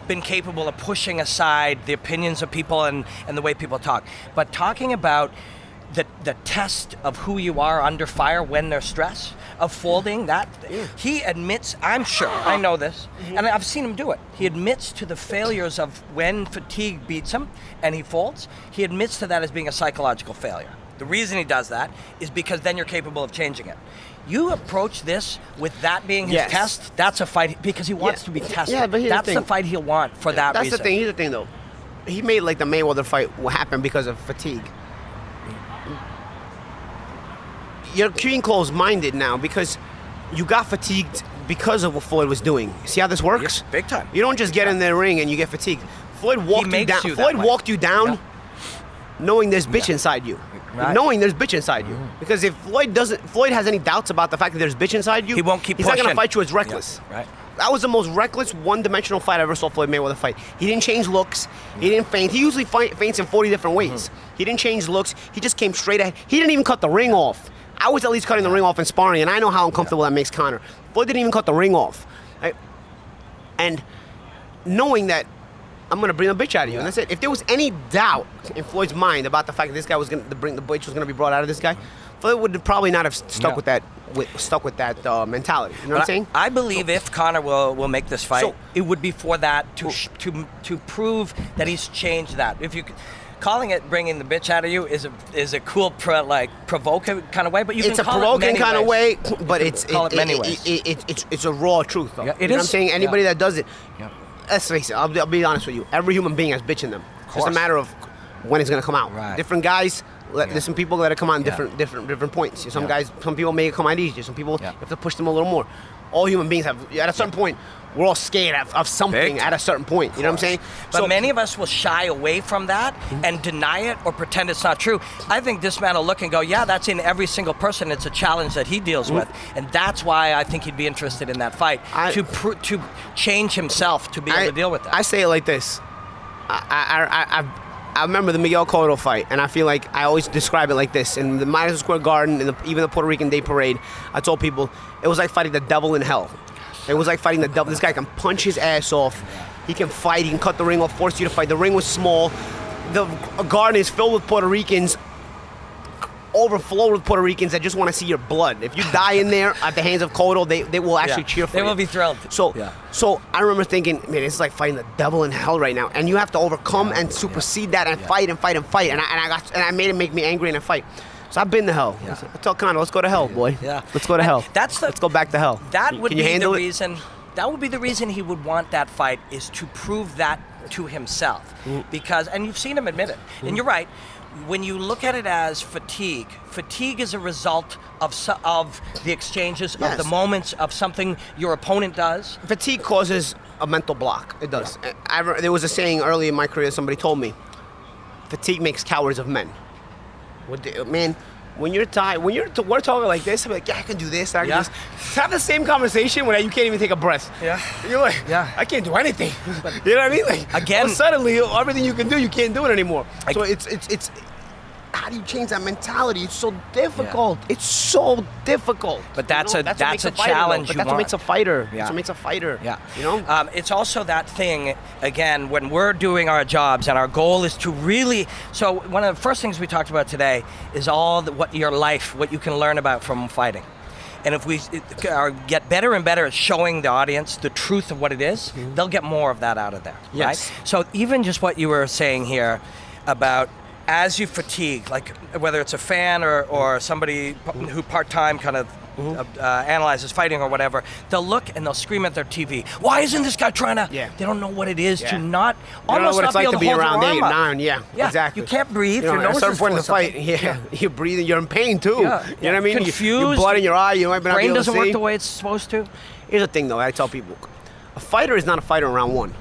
S1: been capable of pushing aside the opinions of people and the way people talk. But talking about the test of who you are under fire when there's stress, of folding, that he admits, I'm sure, I know this, and I've seen him do it. He admits to the failures of when fatigue beats him and he folds. He admits to that as being a psychological failure. The reason he does that is because then you're capable of changing it. You approach this with that being his test. That's a fight because he wants to be tested.
S2: Yeah, but
S1: that's the fight he'll want for that reason.
S2: That's the thing. Here's the thing, though. He made like the Mayweather fight happen because of fatigue. You're being closed-minded now because you got fatigued because of what Floyd was doing. See how this works?
S1: Yes, big time.
S2: You don't just get in the ring and you get fatigued. Floyd walked you down. Floyd walked you down, knowing there's bitch inside you. Right. Knowing there's bitch inside you. Because if Floyd has any doubts about the fact that there's bitch inside you,
S1: he won't keep
S2: he's
S1: pushing.
S2: not going to fight you as reckless.
S1: Yeah. Right.
S2: That was the most reckless, one-dimensional fight I ever saw Floyd Mayweather fight. He didn't change looks. He didn't feint. He usually feints in 40 different ways. He didn't change looks. He just came straight ahead. He didn't even cut the ring off. I was at least cutting the ring off in sparring, and I know how uncomfortable that makes Conor. Floyd didn't even cut the ring off. Right? And knowing that I'm going to bring the bitch out of you, and that's it. If there was any doubt in Floyd's mind about the fact that this guy was going to bring the bitch was going to be brought out of this guy, Floyd would probably not have stuck with that mentality. You know what I'm saying?
S1: I believe if Conor will make this fight, it would be for that to prove that he's changed that. If you calling it bringing the bitch out of you is a cool provoking kind of way, but you
S2: it's
S1: can call
S2: a provoking kind of way, but it's a raw truth though.
S1: Yeah,
S2: you know what I'm saying? Anybody that does it, let's face it. I'll be honest with you. Every human being has bitch in them. It's just a matter of when it's going to come out.
S1: Right.
S2: Different guys. There's some people that come out in different points. Some guys, some people make it come out easier. Some people you have to push them a little more. All human beings have. At a certain point, we're all scared of something at a certain point. You know what I'm saying?
S1: But many of us will shy away from that and deny it or pretend it's not true. I think this man will look and go, yeah, that's in every single person. It's a challenge that he deals with, and that's why I think he'd be interested in that fight to change himself to be able to deal with that.
S2: I say it like this. I remember the Miguel Cotto fight, and I feel like I always describe it like this. In the Madison Square Garden, and even the Puerto Rican Day Parade, I told people it was like fighting the devil in hell. It was like fighting the devil. This guy can punch his ass off. He can fight. He can cut the ring off, force you to fight. The ring was small. The garden is filled with Puerto Ricans, overflowed with Puerto Ricans that just want to see your blood. If you die in there at the hands of Cotto, they will actually cheer for you.
S1: They will be thrilled.
S2: So I remember thinking, man, it's like fighting the devil in hell right now, and you have to overcome and supersede that and fight and fight and fight. And I made it make me angry in a fight. So I've been to hell. I tell Conor, let's go to hell, boy.
S1: Yeah.
S2: Let's go to hell.
S1: Let's
S2: go back to hell.
S1: That would be the reason. That would be the reason he would want that fight, is to prove that to himself. Because, and you've seen him admit it. And you're right. When you look at it as fatigue is a result of the exchanges, of the moments, of something your opponent does.
S2: Fatigue causes a mental block. It does. There was a saying early in my career, somebody told me, fatigue makes cowards of men. Man, when you're tired, we're talking like this, I'm like, yeah, I can do this, I can do this. To have the same conversation when you can't even take a breath.
S1: Yeah.
S2: You're like, I can't do anything. You know what I mean? Like, again, suddenly everything you can do, you can't do it anymore. So it's how do you change that mentality? It's so difficult. It's so difficult.
S1: But that's a challenge.
S2: But that's what makes a fighter.
S1: Yeah.
S2: That's what makes a fighter.
S1: Yeah.
S2: You know?
S1: It's also that thing, again, when we're doing our jobs and our goal is to really, so one of the first things we talked about today is what you can learn about from fighting. And if we get better and better at showing the audience the truth of what it is, they'll get more of that out of there.
S2: Yes.
S1: Right? So even just what you were saying here about as you fatigue, like whether it's a fan or somebody who part-time kind of analyzes fighting or whatever, they'll look and they'll scream at their TV. Why isn't this guy trying to?
S2: Yeah.
S1: They don't know what it is to not
S2: You don't know
S1: almost
S2: what
S1: not
S2: it's like
S1: be able
S2: to
S1: to
S2: be
S1: hold
S2: around
S1: your
S2: 8
S1: arm
S2: or
S1: up.
S2: 9. Yeah, exactly.
S1: You can't breathe.
S2: You know,
S1: your
S2: at a
S1: nose
S2: certain
S1: is
S2: point in
S1: full
S2: the
S1: of
S2: fight,
S1: something.
S2: you're breathing, you're in pain too.
S1: Yeah,
S2: You know what I mean?
S1: confused.
S2: Your blood in your eye, you might not be
S1: Brain
S2: able to
S1: doesn't
S2: see.
S1: work the way it's supposed to.
S2: Here's the thing, though. I tell people, a fighter is not a fighter in round 1.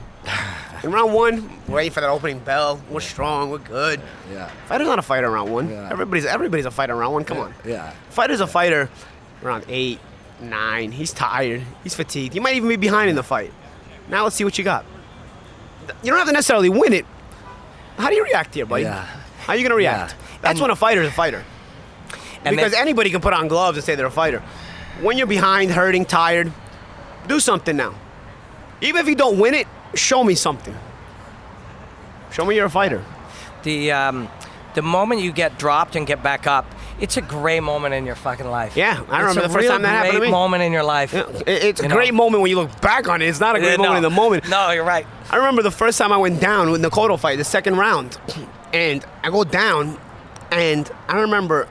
S2: In round 1, we're waiting for that opening bell. We're strong. We're good.
S3: Yeah.
S2: Fighter's not a fighter in round 1.
S3: Yeah.
S2: Everybody's a fighter in round 1. Come on.
S3: Yeah.
S2: Fighter's a fighter around 8, 9. He's tired. He's fatigued. He might even be behind in the fight. Now let's see what you got. You don't have to necessarily win it. How do you react here, buddy?
S3: Yeah.
S2: How are you going to react?
S3: Yeah.
S2: That's when a fighter's a fighter.
S1: And
S2: Because
S1: then-
S2: anybody can put on gloves and say they're a fighter. When you're behind, hurting, tired, do something now. Even if you don't win it, show me something. Show me you're a fighter.
S1: The moment you get dropped and get back up, it's a gray moment in your fucking life.
S2: Yeah, I remember the first time that happened to me.
S1: It's a great moment in your life.
S2: Yeah, it's a
S1: You know?
S2: great moment when you look back on it. It's not a great moment in the moment.
S1: No, you're right.
S2: I remember the first time I went down with the Cobra fight, the second round, and I go down, and I remember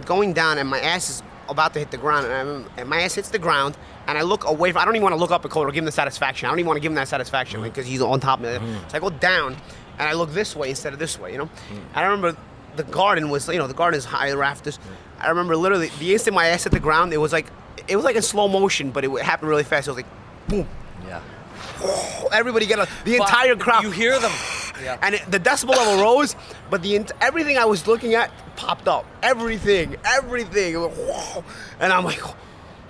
S2: going down, and my ass is about to hit the ground, and my ass hits the ground, and I look away from. I don't even want to look up at Cobra, give him the satisfaction. I don't even want to give him that satisfaction because he's on top of me. So I go down, and I look this way instead of this way. And I remember the garden was, the garden is high, the rafters. I remember literally the instant my ass hit the ground, it was like in slow motion, but it happened really fast. It was like, boom.
S3: Yeah.
S2: Everybody get the entire crowd.
S1: You hear them. Yeah.
S2: And the decibel level rose, but everything I was looking at popped up. Everything. It was, whoa. And I'm like, oh,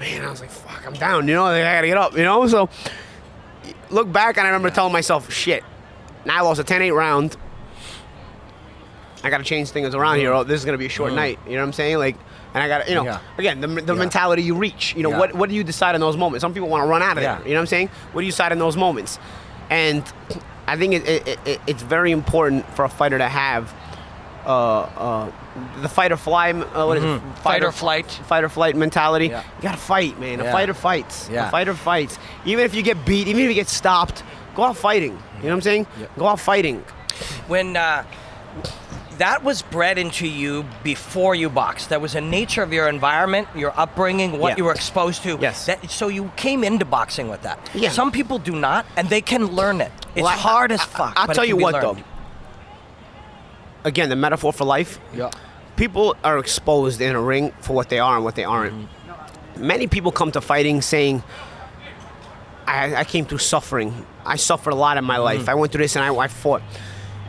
S2: man, I was like, fuck, I'm down, I gotta get up, So look back, and I remember telling myself, shit, now I lost a 10-8 round. I gotta change things around here. Oh, this is gonna be a short night. You know what I'm saying? Like, and I gotta, again, the mentality you reach. What do you decide in those moments? Some people want to run out of there. You know what I'm saying? What do you decide in those moments? And I think it's very important for a fighter to have the fight or fly. What is it?
S1: Fight or flight.
S2: Fight or flight mentality.
S3: Yeah.
S2: You gotta fight, man. A
S3: Yeah.
S2: fighter fights.
S3: Yeah.
S2: A fighter fights. Even if you get beat, even if you get stopped, go out fighting. You know what I'm saying?
S3: Yeah.
S2: Go out fighting.
S1: When that was bred into you before you boxed. That was a nature of your environment, your upbringing, what
S2: Yeah.
S1: you were exposed to.
S2: Yes.
S1: So you came into boxing with that.
S2: Yeah.
S1: Some people do not, and they can learn it. It's
S2: Well,
S1: hard as fuck.
S2: I'll
S1: but
S2: tell
S1: it
S2: you
S1: can be
S2: what,
S1: learned.
S2: though. Again, the metaphor for life.
S3: Yeah.
S2: People are exposed in a ring for what they are and what they aren't. Many people come to fighting saying, I came through suffering. I suffered a lot in my life. I went through this and I fought.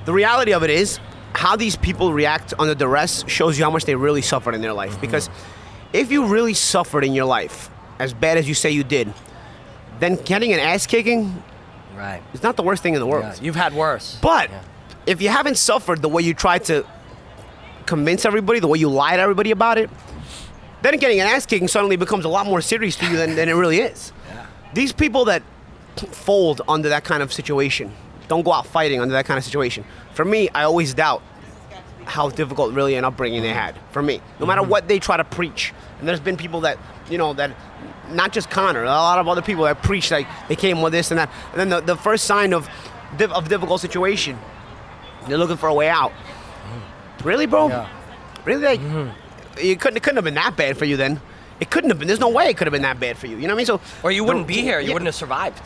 S2: The reality of it is, how these people react under duress shows you how much they really suffered in their life. Because if you really suffered in your life, as bad as you say you did, then getting an ass kicking
S1: Right.
S2: is not the worst thing in the world.
S1: Yeah, you've had worse.
S2: But if you haven't suffered the way you tried to convince everybody, the way you lie to everybody about it, then getting an ass kicking suddenly becomes a lot more serious to you than it really is.
S1: Yeah.
S2: These people that fold under that kind of situation, don't go out fighting under that kind of situation. For me, I always doubt how difficult really an upbringing they had. For me, no matter what they try to preach, and there's been people that, that not just Conor, a lot of other people that preach like they came with this and that, and then the first sign of difficult situation, they're looking for a way out. Really, bro?
S3: Yeah.
S2: Really? Like, it couldn't have been that bad for you then. It couldn't have been. There's no way it could have been that bad for you. You know what I mean? So,
S1: Or you wouldn't be here. You wouldn't have survived.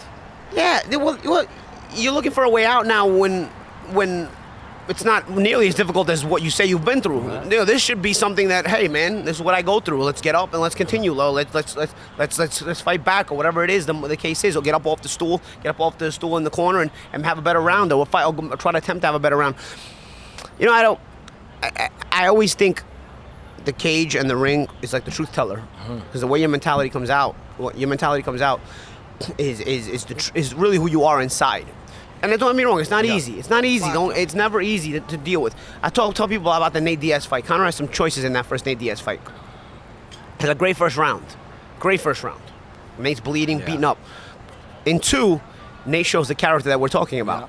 S2: Yeah. Well, you're looking for a way out now when it's not nearly as difficult as what you say you've been through. This should be something that, hey, man, this is what I go through. Let's get up and let's continue. Let's fight back or whatever it is the case is. Or get up off the stool in the corner and have a better round, or fight, or try to attempt to have a better round. I always think the cage and the ring is like the truth teller, because the way your mentality comes out, is really who you are inside. And don't get me wrong, it's not easy. It's not easy. It's never easy to deal with. I tell people about the Nate Diaz fight. Conor has some choices in that first Nate Diaz fight. Had a great first round. Nate's bleeding, beaten up. In 2, Nate shows the character that we're talking about.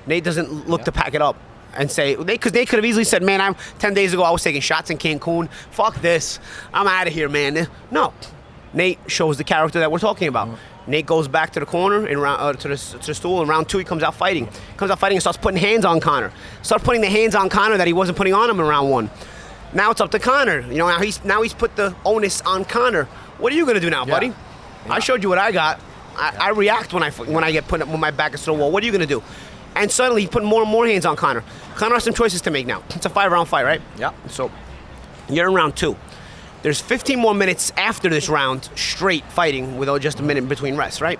S2: Nate doesn't look to pack it up and say, because they could have easily said, man, 10 days ago I was taking shots in Cancun. Fuck this. I'm out of here, man. No. Nate shows the character that we're talking about. Nate goes back to the corner in round to the stool. In round 2, he comes out fighting. And starts putting hands on Conor. Starts putting the hands on Conor that he wasn't putting on him in round 1. Now it's up to Conor. You know, now he's put the onus on Conor. What are you gonna do now, buddy?
S1: Yeah.
S2: I showed you what I got. I react when I get put up with my back against the wall. What are you gonna do? And suddenly he's putting more and more hands on Conor. Conor has some choices to make now. It's a 5-round fight, right?
S1: Yeah.
S2: So you're in round 2. There's 15 more minutes after this round straight fighting without just a minute in between rests, right?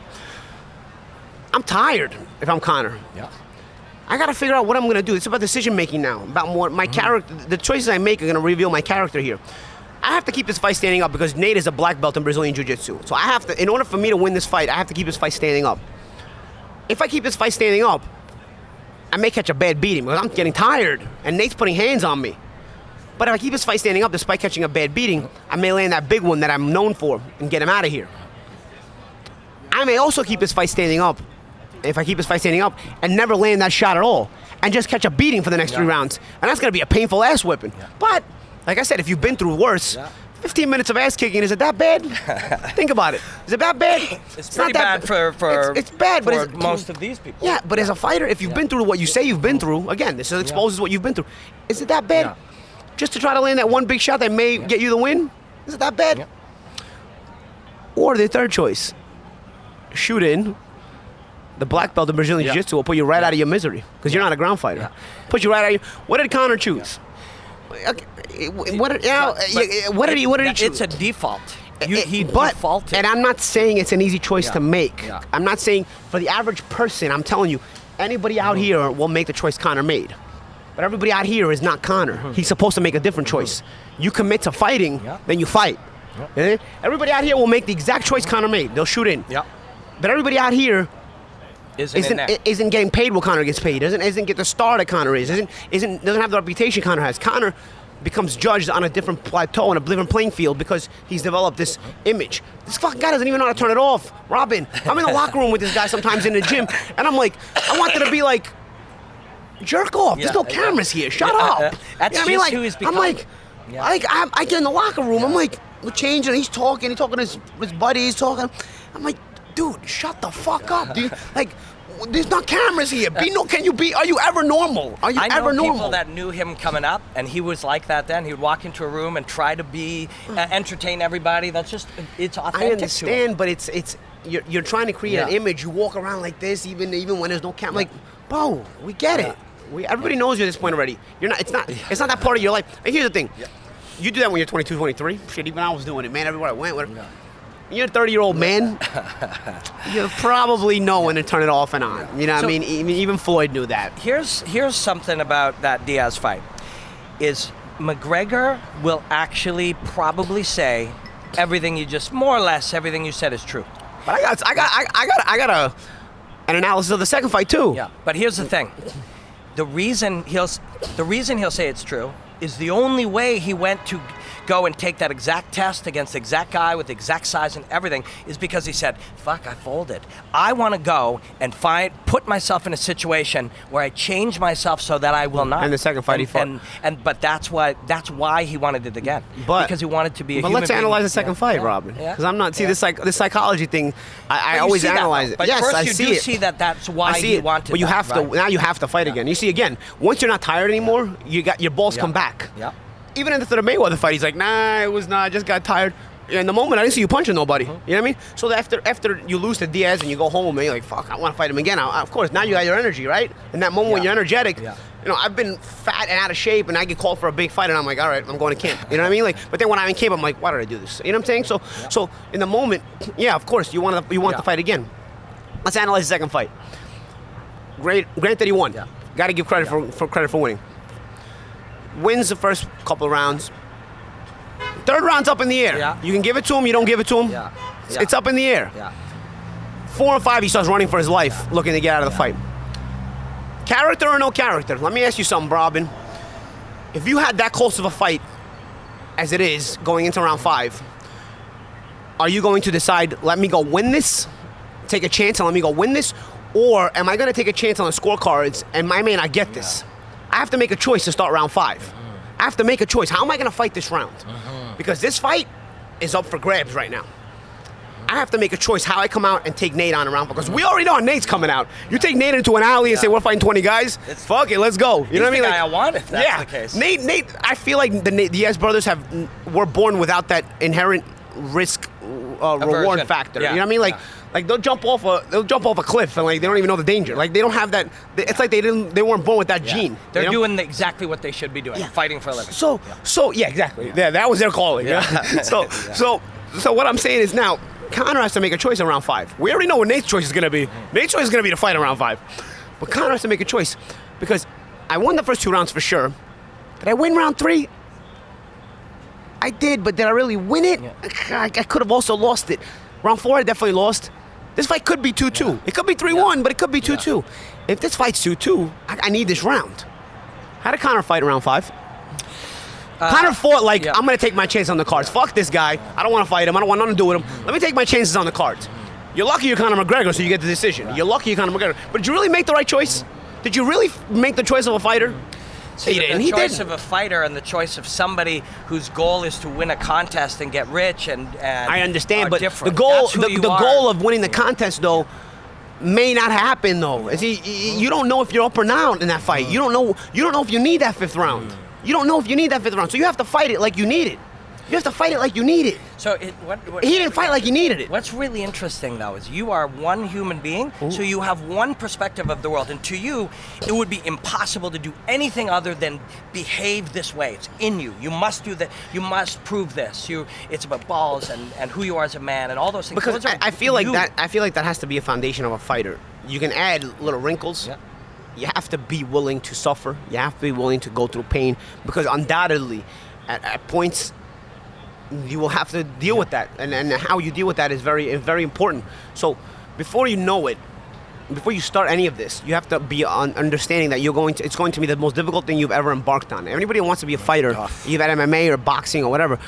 S2: I'm tired if I'm Conor.
S1: Yeah.
S2: I got to figure out what I'm going to do. It's about decision making now. About more my character. The choices I make are going to reveal my character here. I have to keep this fight standing up because Nate is a black belt in Brazilian Jiu-Jitsu. So I have to, in order for me to win this fight, I have to keep this fight standing up. If I keep this fight standing up, I may catch a bad beating because I'm getting tired and Nate's putting hands on me. But if I keep this fight standing up despite catching a bad beating, I may land that big one that I'm known for and get him out of here. I may also keep this fight standing up, if I keep this fight standing up, and never land that shot at all, and just catch a beating for the next 3 rounds. And that's going to be a painful ass whipping. Yeah. But, like I said, if you've been through worse, 15 minutes of ass kicking, is it that bad? Think about it. Is it that bad?
S1: It's pretty bad for
S2: it's bad, but
S1: most of these people.
S2: Yeah, but as a fighter, if you've been through what you say you've been through, again, this exposes what you've been through. Is it that bad?
S1: Yeah.
S2: Just to try to land that one big shot that may get you the win? Is it that bad?
S1: Yeah.
S2: Or the third choice, shoot in. The black belt in Brazilian Jiu-Jitsu will put you right out of your misery because you're not a ground fighter. Yeah. Put you right out of your... What did Conor choose? What did he choose?
S1: It's a default. He
S2: but,
S1: defaulted.
S2: And I'm not saying it's an easy choice to make.
S1: Yeah.
S2: I'm not saying for the average person, I'm telling you, anybody out here will make the choice Conor made. But everybody out here is not Conor. He's supposed to make a different choice. You commit to fighting, then you fight. Everybody out here will make the exact choice Conor made. They'll shoot in. But everybody out here isn't getting paid what Conor gets paid. Isn't get the star that Conor is. Doesn't have the reputation Conor has. Conor becomes judged on a different plateau, on a different playing field because he's developed this image. This fucking guy doesn't even know how to turn it off. Robin, I'm in the locker room with this guy sometimes in the gym, and I'm like, I want there to be like, jerk off. There's no cameras here. Shut up.
S1: That's
S2: you know what I mean?
S1: who he's
S2: I'm
S1: becoming.
S2: like, I get in the locker room. I'm like, we're changing. He's talking to his buddies. Talking. I'm like, dude, shut the fuck up, dude. Like, there's not cameras here. Are you ever normal? Are you ever normal?
S1: I know people that knew him coming up, and he was like that then. He would walk into a room and try to be, entertain everybody. That's just, it's authentic
S2: I understand, but it's you're trying to create an image. You walk around like this, even when there's no camera. Like, bro, we get it. Everybody knows you at this point already. You're not. It's not that part of your life. And here's the thing. You do that when you're 22, 23. Shit, even I was doing it, man. Everywhere I went, whatever. You're a 30-year-old man. You probably know when to turn it off and on. You know what I mean? Even Floyd knew that.
S1: Here's something about that Diaz fight. Is McGregor will actually probably say everything more or less everything you said is true.
S2: But I got an analysis of the second fight too.
S1: Yeah. But here's the thing. The reason he'll say it's true is the only way he went to go and take that exact test against the exact guy with the exact size and everything is because he said, fuck, I folded. I want to go and put myself in a situation where I change myself so that I will not.
S2: And the second fight he fought.
S1: But that's why he wanted it again. Because he wanted to be a human being.
S2: But let's analyze the second fight, Robin. Because I'm not, this psychology thing, I always analyze it.
S1: But
S2: yes,
S1: first
S2: I
S1: you
S2: see
S1: do
S2: it.
S1: see that's why he wanted
S2: But you have to, now you have to fight again. You see, again, once you're not tired anymore, you got your balls come back.
S1: Yeah.
S2: Even after the Mayweather fight, he's like, nah, it was not. I just got tired. In the moment, I didn't see you punching nobody. You know what I mean? So after you lose to Diaz and you go home and you're like, fuck, I want to fight him again. Of course, now you got your energy, right? In that moment when you're energetic, you know, I've been fat and out of shape and I get called for a big fight and I'm like, all right, I'm going to camp. You know what I mean? Like, but then when I'm in camp, I'm like, why did I do this? You know what I'm saying? So in the moment, of course, you want to fight again. Let's analyze the second fight. Great that he won. Yeah. Got to give credit for winning. Wins the first couple of rounds. Third round's up in the air. Yeah. You can give it to him, you don't give it to him. Yeah. It's up in the air. Yeah. 4 and 5, he starts running for his life, looking to get out of the fight. Character or no character? Let me ask you something, Robin. If you had that close of a fight as it is going into round 5, are you going to decide, let me go win this, take a chance and let me go win this, or am I going to take a chance on the scorecards and I may not get this? I have to make a choice to start round 5. I have to make a choice. How am I going to fight this round? Because this fight is up for grabs right now. I have to make a choice how I come out and take Nate on a round because we already know Nate's coming out. You take Nate into an alley and say we're fighting 20 guys. Fuck it, let's go. You know what I mean?
S1: Like, I want if that's the case.
S2: Nate. I feel like the Diaz brothers were born without that inherent risk reward factor.
S1: Yeah.
S2: You know what I mean? Like they'll jump off a cliff and like they don't even know the danger. Like they don't have that. It's like they weren't born with that gene.
S1: They're doing exactly what they should be doing, fighting for a living.
S2: So exactly. Yeah, that was their calling. Yeah. So what I'm saying is now Conor has to make a choice in round 5. We already know what Nate's choice is going to be. Nate's choice is going to be to fight in round 5. But Conor has to make a choice because I won the first 2 rounds for sure. Did I win round 3? I did, but did I really win it? Yeah. I could have also lost it. Round 4, I definitely lost. This fight could be 2-2. Yeah. It could be 3-1, but it could be 2-2. Yeah. If this fight's 2-2, I need this round. How did Conor fight in round 5? Conor fought like, I'm going to take my chance on the cards. Fuck this guy. I don't want to fight him. I don't want nothing to do with him. Let me take my chances on the cards. You're lucky you're Conor McGregor, so you get the decision. You're lucky you're Conor McGregor. But did you really make the right choice? Did you really make the choice of a fighter?
S1: See, the choice of a fighter and the choice of somebody whose goal is to win a contest and get rich and
S2: I understand, but
S1: different.
S2: the goal of winning the contest though may not happen though. You don't know if you're up or down in that fight. You don't know if you need that 5th round. You don't know if you need that 5th round, so you have to fight it like you need it. You have to fight it like you need it.
S1: So
S2: he didn't fight like he needed it.
S1: What's really interesting, though, is you are one human being, so you have one perspective of the world. And to you, it would be impossible to do anything other than behave this way. It's in you. You must do that. You must prove this. It's about balls and who you are as a man and all those things.
S2: Because I feel like that has to be a foundation of a fighter. You can add little wrinkles. Yeah. You have to be willing to suffer. You have to be willing to go through pain. Because undoubtedly, at points, you will have to deal with that, and how you deal with that is very important. So before you know it, before you start any of this, you have to be understanding that it's going to be the most difficult thing you've ever embarked on. Everybody who wants to be a fighter, either at MMA or boxing or whatever,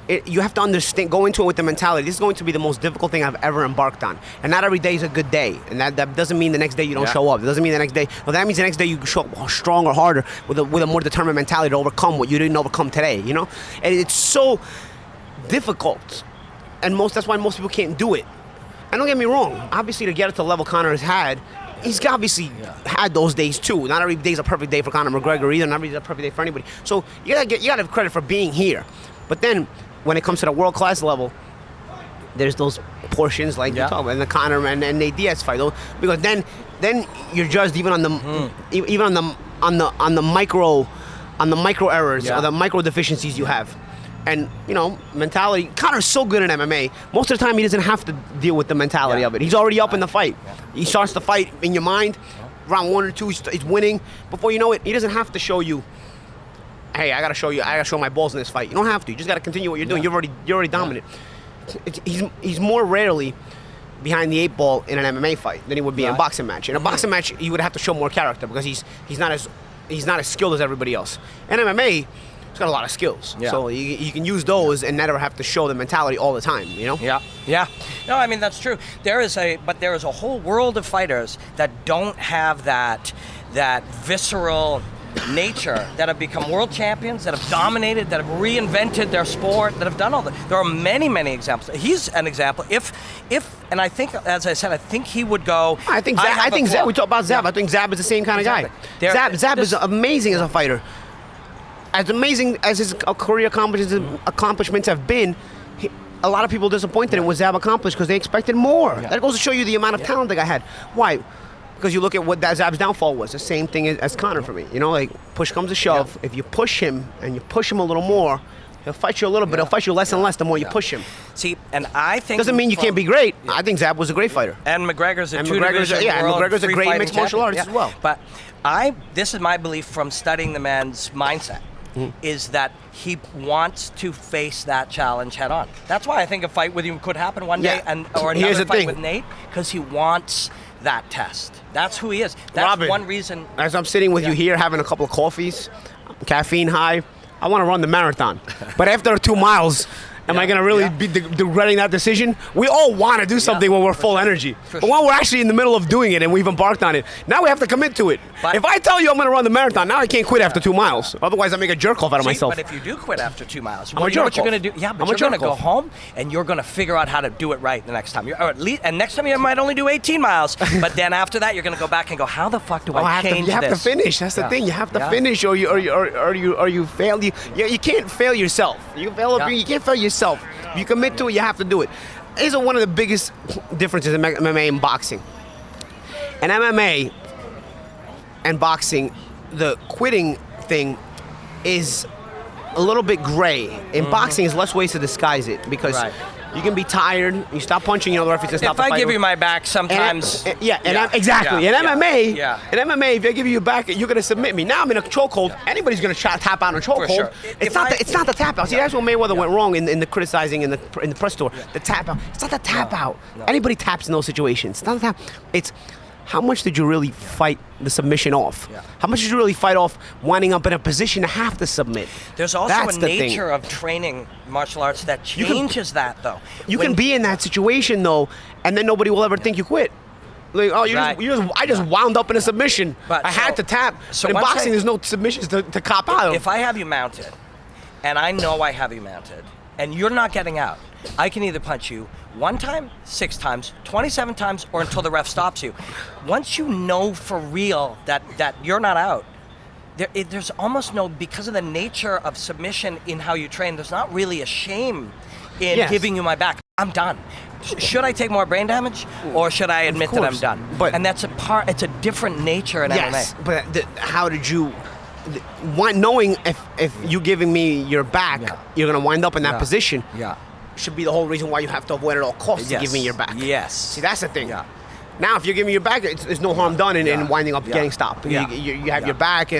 S2: you have to understand, go into it with the mentality, this is going to be the most difficult thing I've ever embarked on. And not every day is a good day. And that doesn't mean the next day you don't show up. It doesn't mean the next day, well, that means the next day you show up stronger, harder, with a more determined mentality to overcome what you didn't overcome today, you know? And it's so difficult, and that's why most people can't do it. And don't get me wrong, obviously to get it to the level Conor has had, he's obviously had those days too. Not every day's a perfect day for Conor McGregor either. Not every day's a perfect day for anybody. So you gotta have credit for being here. But then when it comes to the world class level, there's those portions like you're talking about, and the Conor and Nate Diaz fight. Because then you're judged even on the micro errors or the micro deficiencies you have. And, mentality. Conor's so good in MMA. Most of the time, he doesn't have to deal with the mentality of it. He's already up in the fight. He starts the fight in your mind. Round 1 or 2, he's winning. Before you know it, he doesn't have to show you, hey, I got to show my balls in this fight. You don't have to. You just got to continue what you're doing. You're already dominant. He's more rarely behind the 8 ball in an MMA fight than he would be in a boxing match. In a boxing match, you would have to show more character because he's not as skilled as everybody else. In MMA, he's got a lot of skills, so you can use those and never have to show the mentality all the time, Yeah.
S1: No, I mean that's true. There is a whole world of fighters that don't have that visceral nature, that have become world champions, that have dominated, that have reinvented their sport, that have done all that. There are many, many examples. He's an example. And I think, as I said, I think he would go.
S2: I think Zab. We talk about Zab. I think Zab is the same kind of guy. Zab is amazing as a fighter. As amazing as his career accomplishments have been, a lot of people disappointed in what Zab accomplished because they expected more. That goes to show you the amount of talent the guy had. Why? Because you look at what that Zab's downfall was. The same thing as Conor for me. Like push comes to shove. If you push him and you push him a little more, he'll fight you a little bit. He'll fight you less and less the more you push him.
S1: See, and I think
S2: doesn't mean you can't be great. I think Zab was a great fighter.
S1: And McGregor's
S2: and McGregor's a great mixed martial artist as well.
S1: But this is my belief from studying the man's mindset. Is that he wants to face that challenge head on. That's why I think a fight with him could happen one day, or another fight with Nate, because he wants that test. That's who he is. That's
S2: Robin,
S1: one reason.
S2: As I'm sitting with you here having a couple of coffees, caffeine high, I want to run the marathon. But after 2 miles, am I going to really be regretting that decision? We all want to do something when we're full energy. But when we're actually in the middle of doing it and we've embarked on it, now we have to commit to it. But if I tell you I'm going to run the marathon, now I can't quit after 2 miles. Otherwise, I make a jerk off out of myself.
S1: But if you do quit after 2 miles,
S2: what you're
S1: going to do? Yeah, but you're going to go home and you're going to figure out how to do it right the next time. Or at least, and next time you might only do 18 miles. But then after that, you're going to go back and go, how the fuck do I change this?
S2: You have to finish. That's the thing. You have to finish, or you fail. You can't fail yourself. You can't fail yourself. If you commit to it, you have to do it. These are one of the biggest differences in MMA and boxing. In MMA and boxing, the quitting thing is a little bit gray. In boxing, there's less ways to disguise it because you can be tired. You stop punching. The referee says stop.
S1: If I give you my back, sometimes.
S2: Exactly. In MMA, if I give you your back, you're gonna submit me. Now I'm in a chokehold. Anybody's gonna try to tap out in a chokehold. Sure. It's not the tap out. See, that's where Mayweather went wrong in the criticizing in the press tour. The tap out. It's not the tap out. No. Anybody taps in those situations. It's not the tap. It's how much did you really fight the submission off? Yeah. How much did you really fight off winding up in a position to have to submit?
S1: There's also a nature of training martial arts that changes that, though.
S2: You can be in that situation, though, and then nobody will ever think you quit. Like, oh, I just wound up in a submission. But I had to tap. So but in boxing, there's no submissions to cop out of.
S1: If I have you mounted, and I know I have you mounted, and you're not getting out, I can either punch you 1 time, 6 times, 27 times, or until the ref stops you. Once you know for real that you're not out, there's almost no, because of the nature of submission in how you train, there's not really a shame in giving you my back. I'm done. Should I take more brain damage, or should I admit that I'm done? And that's it's a different nature in MMA.
S2: Yes, but how did you... knowing if you giving me your back, you're going to wind up in that position. Should be the whole reason why you have to avoid at all costs to give me your back.
S1: Yes.
S2: See, that's the thing. Now, if you're giving me your back, there's no harm done in winding up getting stopped. You have your back.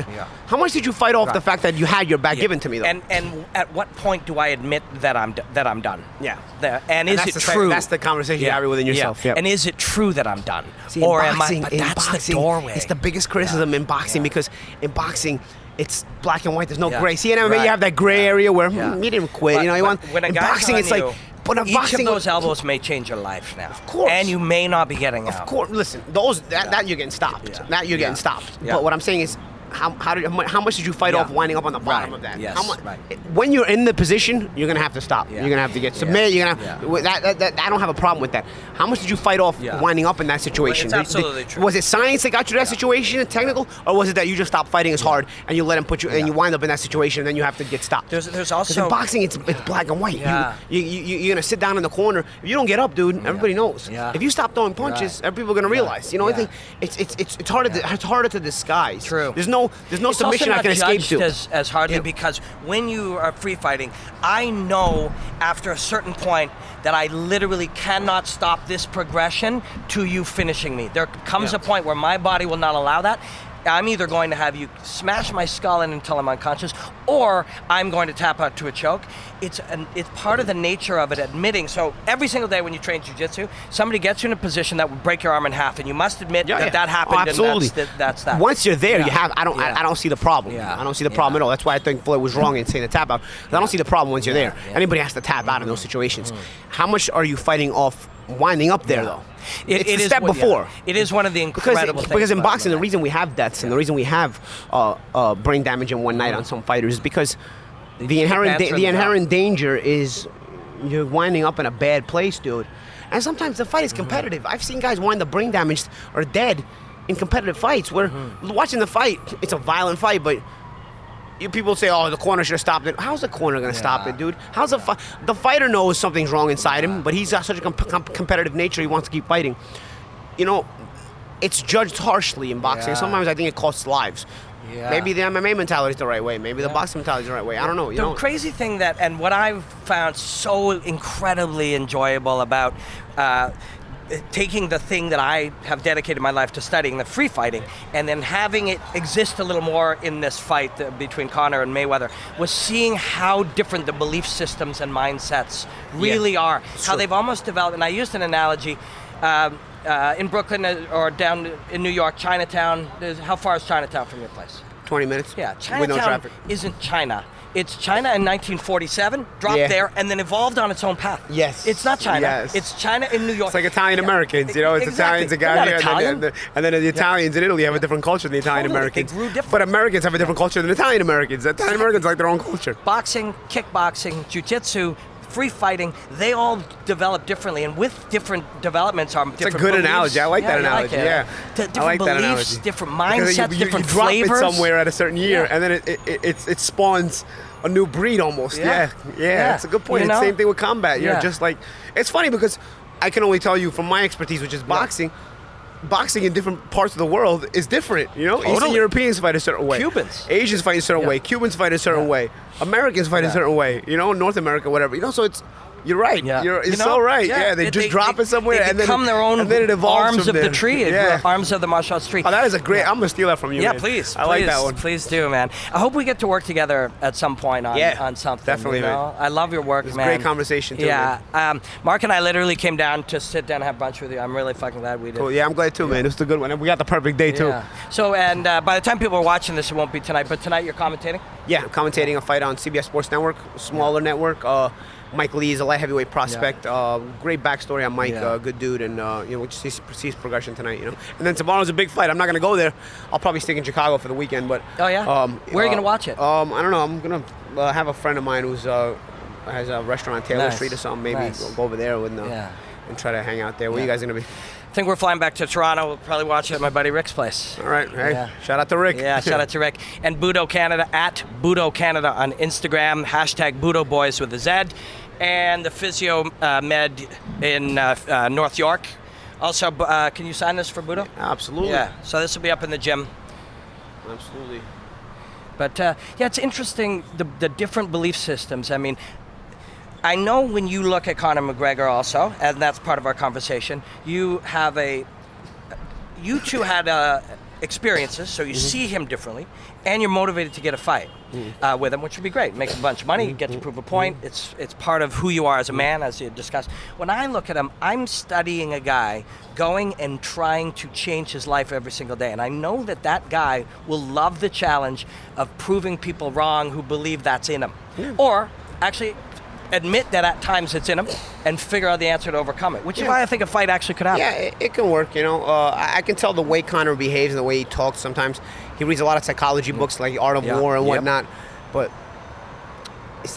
S2: How much did you fight off the fact that you had your back given to me, though?
S1: And at what point do I admit that I'm done?
S2: Yeah.
S1: And is it true?
S2: That's the conversation you have within yourself.
S1: And is it true that I'm done?
S2: See,
S1: or
S2: boxing,
S1: am I? But that's
S2: boxing,
S1: the doorway.
S2: It's the biggest criticism in boxing because in boxing, it's black and white. There's no gray. See, in MMA, you have that gray area where you didn't quit.
S1: When in boxing, it's like.
S2: But
S1: each of those elbows may change your life now.
S2: Of course.
S1: And you may not be getting out.
S2: Of course. Listen, that you're getting stopped. That you're getting stopped. But what I'm saying is, how much did you fight off winding up on the bottom of that?
S1: Yes.
S2: When you're in the position, you're gonna have to stop. You're gonna have to get submit. You're gonna. I don't have a problem with that. How much did you fight off winding up in that situation?
S1: Well, it's absolutely true.
S2: Was it science that got you to that situation, technical, or was it that you just stopped fighting as hard and you let him put you and you wind up in that situation and then you have to get stopped?
S1: There's also
S2: in boxing, it's black and white. You're gonna sit down in the corner. If you don't get up, dude, everybody knows. If you stop throwing punches, people are gonna realize. I think it's harder to disguise.
S1: True.
S2: There's no submission I can escape to.
S1: As hardly because when you are free fighting, I know after a certain point that I literally cannot stop this progression to you finishing me. There comes a point where my body will not allow that. I'm either going to have you smash my skull in until I'm unconscious, or I'm going to tap out to a choke. It's part of the nature of it, admitting. So every single day when you train jiu-jitsu, somebody gets you in a position that would break your arm in half, and you must admit that happened.
S2: Oh, absolutely.
S1: And that's that.
S2: Once you're there, you have. I don't see the problem. I don't see the problem at all. That's why I think Floyd was wrong in saying the tap out. I don't see the problem once you're there. Anybody has to tap out in those situations. How much are you fighting off winding up there, though? It's the step before.
S1: It is one of the incredible things.
S2: Because in boxing, the reason we have deaths and the reason we have brain damage in one night on some fighters is because the inherent danger is you're winding up in a bad place, dude. And sometimes the fight is competitive. I've seen guys wind up brain damaged or dead in competitive fights where watching the fight, it's a violent fight, but people say, oh, the corner should have stopped it. How's the corner going to stop it, dude? How's the fighter knows something's wrong inside him, but he's got such a competitive nature, he wants to keep fighting. It's judged harshly in boxing. Sometimes I think it costs lives. Maybe the MMA mentality is the right way. Maybe the boxing mentality is the right way. I don't know.
S1: The crazy thing and what I've found so incredibly enjoyable about taking the thing that I have dedicated my life to studying, the free fighting, and then having it exist a little more in this fight between Conor and Mayweather, was seeing how different the belief systems and mindsets really are. How they've almost developed, and I used an analogy, in Brooklyn or down in New York, Chinatown, how far is Chinatown from your place?
S2: 20 minutes.
S1: Yeah,
S2: with no
S1: Chinatown
S2: traffic.
S1: isn't China. It's China in 1947, dropped
S2: Yeah.
S1: there, and then evolved on its own path.
S2: Yes.
S1: It's not China.
S2: Yes.
S1: It's China in New York.
S2: It's like Italian Americans, you know. It's
S1: Exactly.
S2: Italians that
S1: They're
S2: got
S1: not
S2: here,
S1: Italian.
S2: and then the Italians in Italy have a different culture than the Italian
S1: Totally.
S2: Americans.
S1: They grew different.
S2: But Americans have a different culture than Italian Americans. Italian Americans like their own culture.
S1: Boxing, kickboxing, jiu-jitsu, free fighting, they all develop differently, and with different developments are different
S2: It's a good
S1: beliefs.
S2: analogy. I like that analogy. Yeah,
S1: Different
S2: I like that
S1: beliefs,
S2: analogy.
S1: different
S2: Because
S1: mindsets, different
S2: you drop
S1: flavors.
S2: it somewhere at a certain year,
S1: Yeah.
S2: and then it spawns a new breed almost.
S1: Yeah.
S2: Yeah. That's a good point.
S1: You
S2: It's the
S1: know?
S2: same thing with combat. You're
S1: Yeah.
S2: just like, it's funny because I can only tell you from my expertise, which is boxing. Boxing in different parts of the world is different, you know?
S1: Totally.
S2: Eastern Europeans fight a certain way.
S1: Cubans.
S2: Asians fight a certain
S1: Yeah.
S2: way. Cubans fight a certain
S1: Yeah.
S2: way. Americans fight a
S1: Yeah.
S2: certain way, you know? North America, whatever. You know, so it's, you're right.
S1: Yeah.
S2: You're
S1: You know?
S2: so right.
S1: Yeah.
S2: Yeah, they just drop it somewhere
S1: They
S2: and then
S1: become their own
S2: and then it evolves
S1: arms
S2: from
S1: of the
S2: there.
S1: tree,
S2: Yeah.
S1: arms of the martial arts tree.
S2: Oh, that is a great, I'm going to steal that from you,
S1: Yeah,
S2: man.
S1: please.
S2: I like that one.
S1: Please do, man. I hope we get to work together at some point on,
S2: Yeah,
S1: on something.
S2: definitely,
S1: You know?
S2: man.
S1: I love your work,
S2: It was a
S1: man.
S2: great conversation, too,
S1: Yeah. Mark and I literally came down to sit down and have brunch with you. I'm really fucking glad we did.
S2: Cool. Yeah, I'm glad too, man. This was a good one. And we got the perfect day, too.
S1: Yeah. So, and by the time people are watching this, it won't be tonight, but tonight you're commentating?
S2: Yeah, I'm commentating a fight on CBS Sports Network, smaller network. Mike Lee is a light heavyweight prospect. Great backstory on Mike,
S1: Yeah.
S2: good dude, and you know, we'll just see his progression tonight. You know, and then tomorrow's a big fight. I'm not gonna go there. I'll probably stick in Chicago for the weekend. But
S1: Oh, yeah? Where are you gonna watch it?
S2: I don't know. I'm gonna have a friend of mine who's has a restaurant on Taylor
S1: Nice.
S2: Street or something. Maybe
S1: Nice.
S2: go over there and
S1: Yeah.
S2: and try to hang out there. Where
S1: Yeah.
S2: you guys gonna be?
S1: I think we're flying back to Toronto. We'll probably watch it at my buddy Rick's place.
S2: All right. Hey,
S1: Yeah.
S2: shout out to Rick.
S1: Yeah, shout out to Rick. And Budo Canada, at Budo Canada on Instagram, hashtag Budo Boys with a Z. And the Physio Med in North York. Also, can you sign this for Budo?
S2: Absolutely.
S1: Yeah, so this will be up in the gym.
S2: Absolutely.
S1: But yeah, it's interesting, the different belief systems. I mean, I know when you look at Conor McGregor also, and that's part of our conversation, you two had experiences, so you see him differently, and you're motivated to get a fight with him, which would be great. Make a bunch of money, get to prove a point. It's part of who you are as a man, as you discussed. When I look at him, I'm studying a guy going and trying to change his life every single day, and I know that guy will love the challenge of proving people wrong who believe that's in him, or actually admit that at times it's in him and figure out the answer to overcome it, which is why I think a fight actually could happen.
S2: Yeah, it can work, you know. I can tell the way Conor behaves and the way he talks sometimes. He reads a lot of psychology books like Art of War and whatnot. But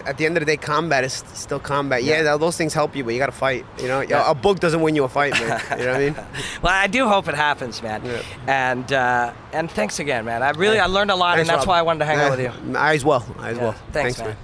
S2: at the end of the day, combat is still combat. Yeah, those things help you, but you got to fight. You know, a book doesn't win you a fight, man. You know what I mean?
S1: Well, I do hope it happens, man.
S2: Yeah.
S1: And thanks again, man. I learned a lot,
S2: Thanks,
S1: and that's
S2: Rob.
S1: why I wanted to hang out with you.
S2: I as well.
S1: Thanks, man.